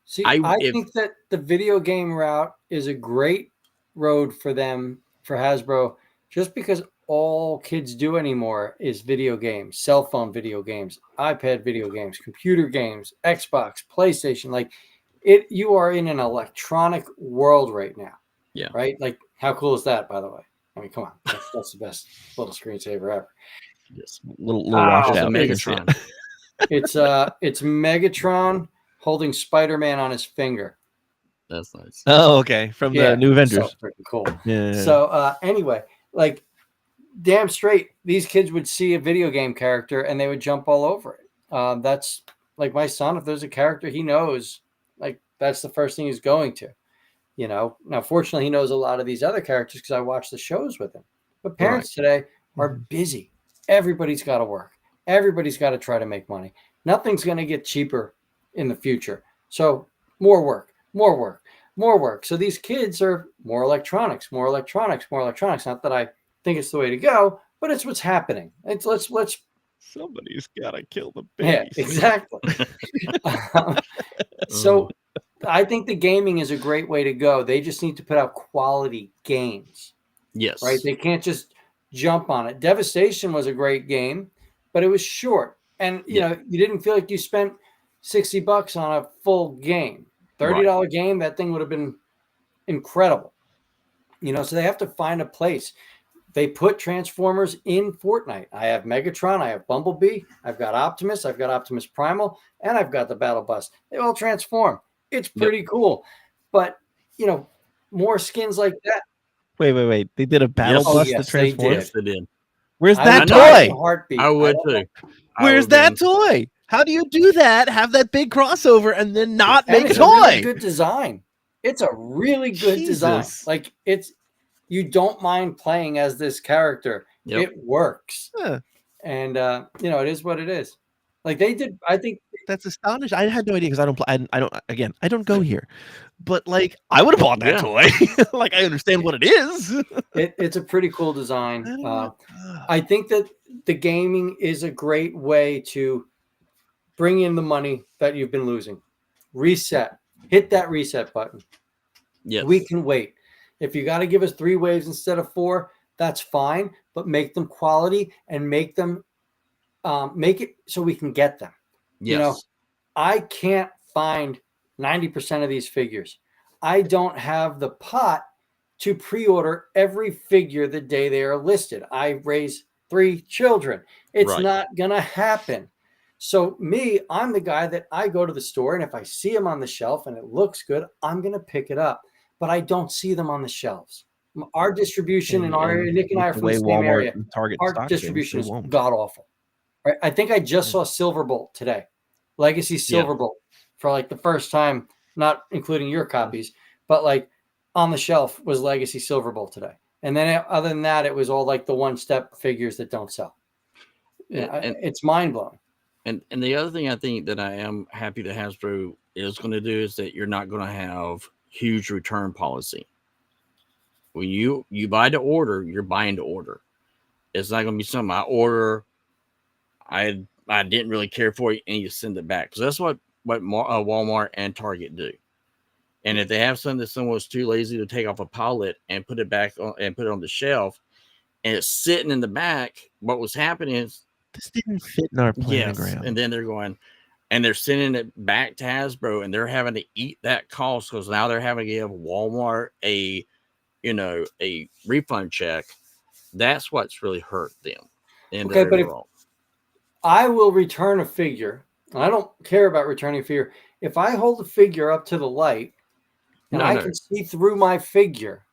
See, I think that the video game route is a great road for them, for Hasbro, just because all kids do anymore is video games, cell phone video games, iPad video games, computer games, Xbox, PlayStation. Like you are in an electronic world right now. Yeah. Right? Like, how cool is that, by the way? I mean, come on. That's the best little screensaver ever. Yes. Little washed out. Megatron. It's Megatron holding Spider-Man on his finger. That's nice. Oh, okay. From the new Avengers. So freaking cool. Yeah. So anyway, like damn straight, these kids would see a video game character and they would jump all over it. That's like my son. If there's a character he knows, like that's the first thing he's going to. Now fortunately he knows a lot of these other characters because I watch the shows with him. But parents today are busy. Everybody's got to work. Everybody's got to try to make money. Nothing's going to get cheaper in the future. So more work, more work, more work. So these kids are more electronics, more electronics, more electronics. Not that I think it's the way to go, but it's what's happening. Let's Somebody's gotta kill the yeah, babies. exactly. So I think the gaming is a great way to go. They just need to put out quality games. Yes. Right? They can't just jump on it. Devastation was a great game, but it was short. And you didn't feel like you spent $60 on a full game. $30 game, that thing would have been incredible. So they have to find a place. They put Transformers in Fortnite. I have Megatron, I have Bumblebee, I've got Optimus, I've got Optimus Primal, and I've got the Battle Bus. They all transform. It's pretty cool. But, more skins like that. Wait. They did a Battle Bus to transform? Yes, they did. Where's that toy? Heartbeat. I would too. Where's that toy? How do you do that? Have that big crossover and then not make a toy? A really good design. It's a really good design. Like you don't mind playing as this character. It works. And it is what it is. Like they did, I think that's astonishing. I had no idea because I don't play. I don't go here, but like I would have bought that toy. Like I understand what it is. It's a pretty cool design. I think that the gaming is a great way to bring in the money that you've been losing. Reset. Hit that reset button. Yes. We can wait. If you got to give us 3 waves instead of 4, that's fine. But make them quality and make them make it so we can get them. Yes. I can't find 90% of these figures. I don't have the pot to pre-order every figure the day they are listed. I raise 3 children. It's not going to happen. So I'm the guy that I go to the store, and if I see them on the shelf and it looks good, I'm going to pick it up. But I don't see them on the shelves. Our distribution and Nick and I are from the same area. Target our distribution is god-awful. Right? I think I just saw Silverbolt today. Legacy Silverbolt for like the first time, not including your copies, but like on the shelf was Legacy Silverbolt today. And then other than that, it was all like the one-step figures that don't sell. It's mind-blowing. And the other thing I think that I am happy that Hasbro is going to do is that you're not going to have huge return policy. When you buy to order, you're buying to order. It's not going to be something I order, I didn't really care for it, and you send it back. Because that's what Walmart and Target do. And if they have something that someone's too lazy to take off a pallet and put it back on and put it on the shelf, and it's sitting in the back, what was happening is this didn't fit in our planogram. And then they're going and they're sending it back to Hasbro, and they're having to eat that cost because now they're having to give Walmart a refund check. That's what's really hurt them. Okay, but if I will return a figure, and I don't care about returning a figure. If I hold the figure up to the light and I can see through my figure,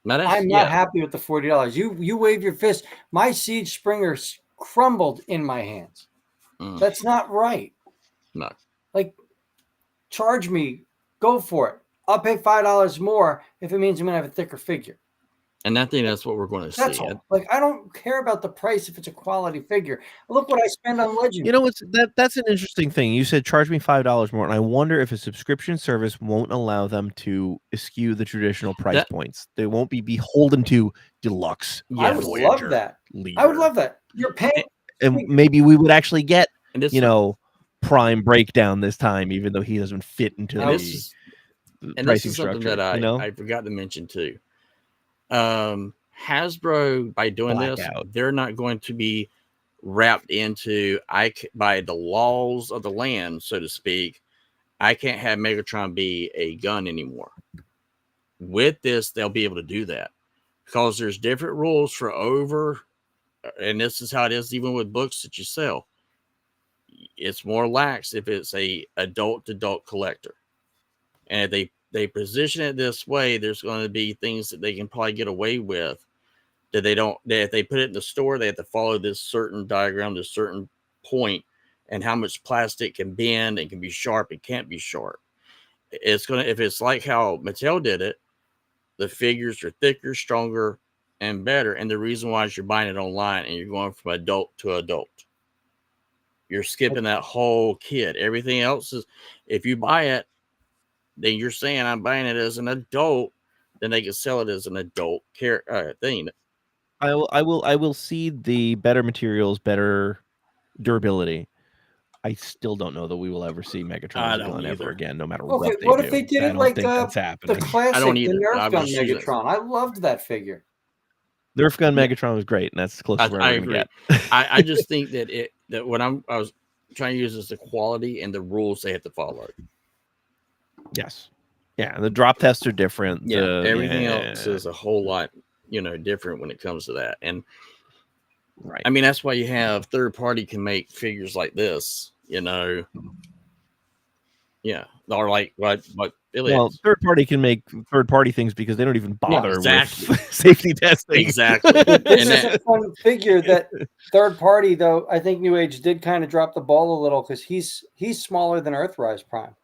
I'm not happy with the $40. You wave your fist. My Siege Springer crumbled in my hands. That's not right. No. Like, charge me. Go for it. I'll pay $5 more if it means I'm going to have a thicker figure. And I think that's what we're going to see. That's all. Like, I don't care about the price if it's a quality figure. Look what I spend on Legend. You know what's that's an interesting thing. You said charge me $5 more, and I wonder if a subscription service won't allow them to eschew the traditional price points. They won't be beholden to deluxe. I would love that. I would love that. You're paying, and maybe we would actually get Prime Breakdown this time, even though he doesn't fit into the pricing structure. That I forgot to mention too. Hasbro, by doing this, they're not going to be wrapped into by the laws of the land, so to speak. I can't have Megatron be a gun anymore. With this, they'll be able to do that because there's different rules for and this is how it is even with books that you sell. It's more lax if it's a adult collector, and if they position it this way, there's going to be things that they can probably get away with that if they put it in the store, they have to follow this certain diagram, this certain point, and how much plastic can bend and can be sharp and can't be sharp. If it's like how Mattel did it, the figures are thicker, stronger, and better. And the reason why is you're buying it online and you're going from adult to adult. You're skipping that whole kit. Everything else is, if you buy it, then you're saying I'm buying it as an adult, then they can sell it as an adult thing. I will see the better materials, better durability. I still don't know that we will ever see Megatron as a villain ever again, no matter Okay, what they what do. if they did I it don't like think that's the happening. classic, either. the Nerf I'm gun just using it. Megatron? I loved that figure. Nerf gun Megatron was great, and that's as close as we're I ever going to agree. get. I just think that what I was trying to use is the quality and the rules they have to follow. Yes. Yeah, the drop tests are different. Yeah, everything else is a whole lot, different when it comes to that. And right. I mean, that's why you have third party can make figures like this, Yeah. Or like what Billy has. Third party can make third party things because they don't even bother with Safety testing. Exactly. This is a fun figure that third party, though. I think New Age did kind of drop the ball a little because he's smaller than Earthrise Prime.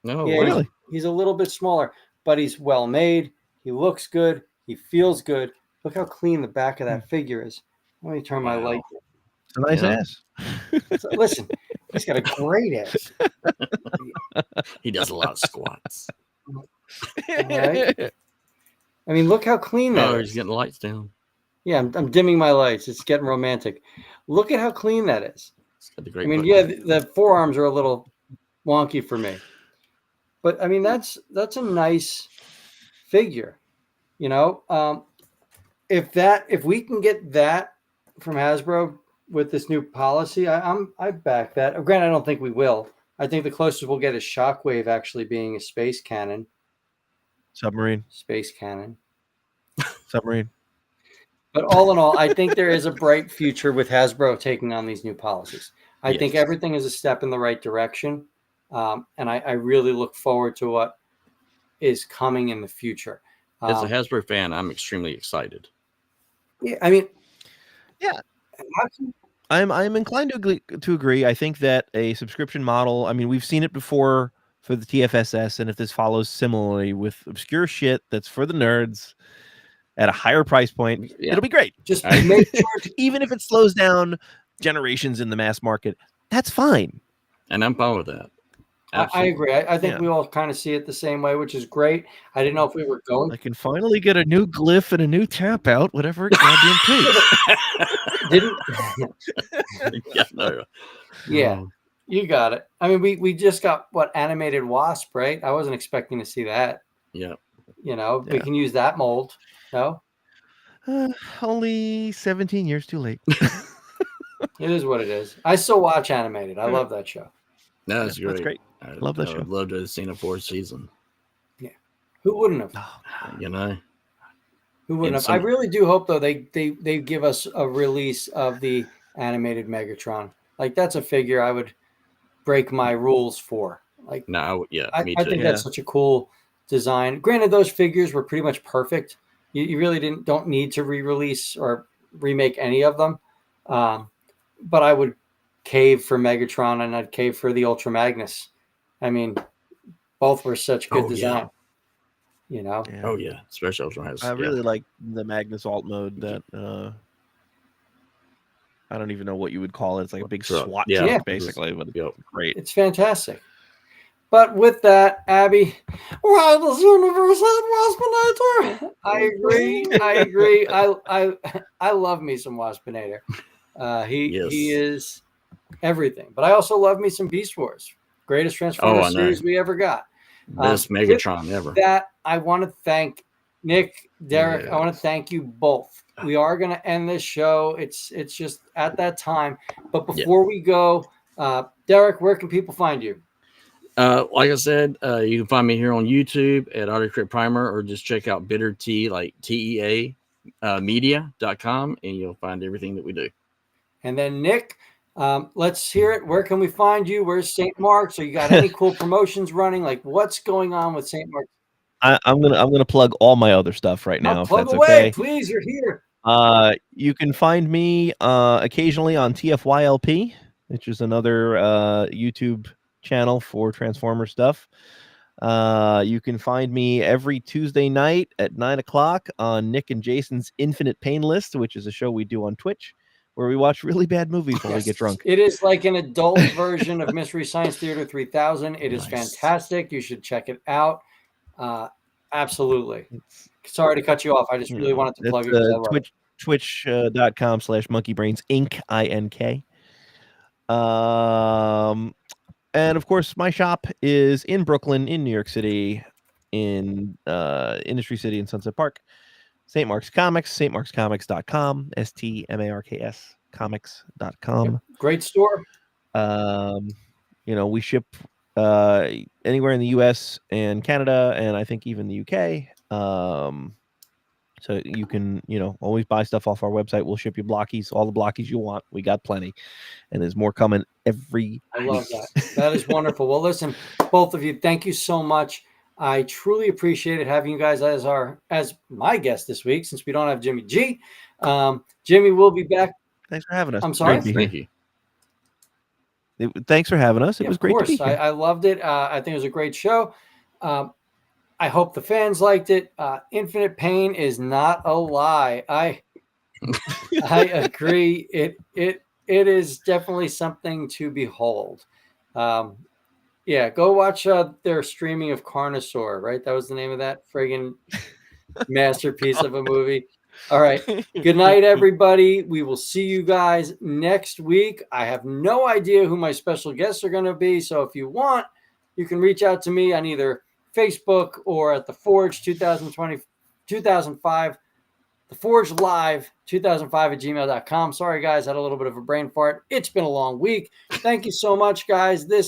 No, yeah, really? He's a little bit smaller, but he's well made. He looks good. He feels good. Look how clean the back of that figure is. Let me turn my light. It's a nice ass. So, listen, he's got a great ass. He does a lot of squats. Right? I mean, look how clean that is. He's getting the lights down. Yeah, I'm dimming my lights. It's getting romantic. Look at how clean that is. I mean, the forearms are a little wonky for me. But I mean, that's a nice figure, If we can get that from Hasbro with this new policy, I back that. Granted, I don't think we will. I think the closest we'll get is Shockwave actually being a space cannon. Space cannon. Submarine. But all in all, I think there is a bright future with Hasbro taking on these new policies. I think everything is a step in the right direction. And I really look forward to what is coming in the future. As a Hasbro fan, I'm extremely excited. Yeah, I mean, I'm inclined to agree. I think that a subscription model, I mean, we've seen it before for the TFSS, and if this follows similarly with obscure shit that's for the nerds at a higher price point, it'll be great. Just make sure even if it slows down generations in the mass market, that's fine. And I'm fine with that. I agree. I think we all kind of see it the same way, which is great. I didn't know if we were going. I can finally get a new glyph and a new tap out, whatever it goddamn takes. Didn't? Yeah, you got it. I mean, we just got animated Wasp, right? I wasn't expecting to see that. Yeah. We can use that mold. No. Only 17 years too late. It is what it is. I still watch animated. I love that show. No, that's great. That's great. I love that show. I'd love to have seen a fourth season. Yeah. Who wouldn't have? Who wouldn't have? I really do hope, though, they give us a release of the animated Megatron. Like, that's a figure I would break my rules for. Like, me too. I think that's such a cool design. Granted, those figures were pretty much perfect. You really don't need to re-release or remake any of them. But I would cave for Megatron and I'd cave for the Ultra Magnus. I mean, both were such good design. Yeah. Oh yeah, especially Ultra Magnus. I really like the Magnus alt mode that I don't even know what you would call it. It's like a big SWAT team, basically, but great. It's fantastic. But with that, Abby, why does universe have Waspinator? I agree. I love me some Waspinator. He is everything. But I also love me some Beast Wars. Greatest Transformers series we ever got. Best Megatron ever. That I want to thank Nick, Derek. I want to thank you both. We are going to end this show. It's just at that time. But before we go, Derek, where can people find you? Like I said, you can find me here on YouTube at Autocorrect Primer, or just check out Bitter Tea, like TEA media.com, and you'll find everything that we do. And then Nick, let's hear it. Where can we find you? Where's St. Mark's? So you got any cool promotions running? Like, what's going on with St. Mark's? I'm gonna plug all my other stuff right now, if Plug that's away, okay. please. You're here. You can find me occasionally on TFYLP, which is another YouTube channel for Transformer stuff. You can find me every Tuesday night at 9:00 on Nick and Jason's Infinite Pain List, which is a show we do on Twitch, where we watch really bad movies while we get drunk. It is like an adult version of Mystery Science Theater 3000. It is Nice. fantastic. You should check it out. Absolutely. Sorry to cut you off. I just really wanted to plug it. 'Cause I love it. Twitch.com/monkeybrains Inc. INK. And of course, my shop is in Brooklyn, in New York City, in Industry City in Sunset Park. St. Mark's Comics, stmarkscomics.com, STMARKS comics.com. Great store. We ship anywhere in the US and Canada, and I think even the UK. So you can, always buy stuff off our website. We'll ship you blockies, all the blockies you want. We got plenty, and there's more coming every I love that. That is wonderful. Well, listen, both of you, thank you so much. I truly appreciated having you guys as my guest this week, since we don't have Jimmy G. Jimmy will be back. Thanks for having us. I'm sorry. Thank you. Thanks for having us. It was great to be here. I loved it. I think it was a great show. I hope the fans liked it. Infinite Pain is not a lie. I agree. It is definitely something to behold. Yeah, go watch their streaming of Carnosaur, right? That was the name of that friggin' masterpiece of a movie. All right. Good night, everybody. We will see you guys next week. I have no idea who my special guests are going to be. So if you want, you can reach out to me on either Facebook or at the Forge 2005, the Forge Live 2005 at gmail.com. Sorry, guys, had a little bit of a brain fart. It's been a long week. Thank you so much, guys. This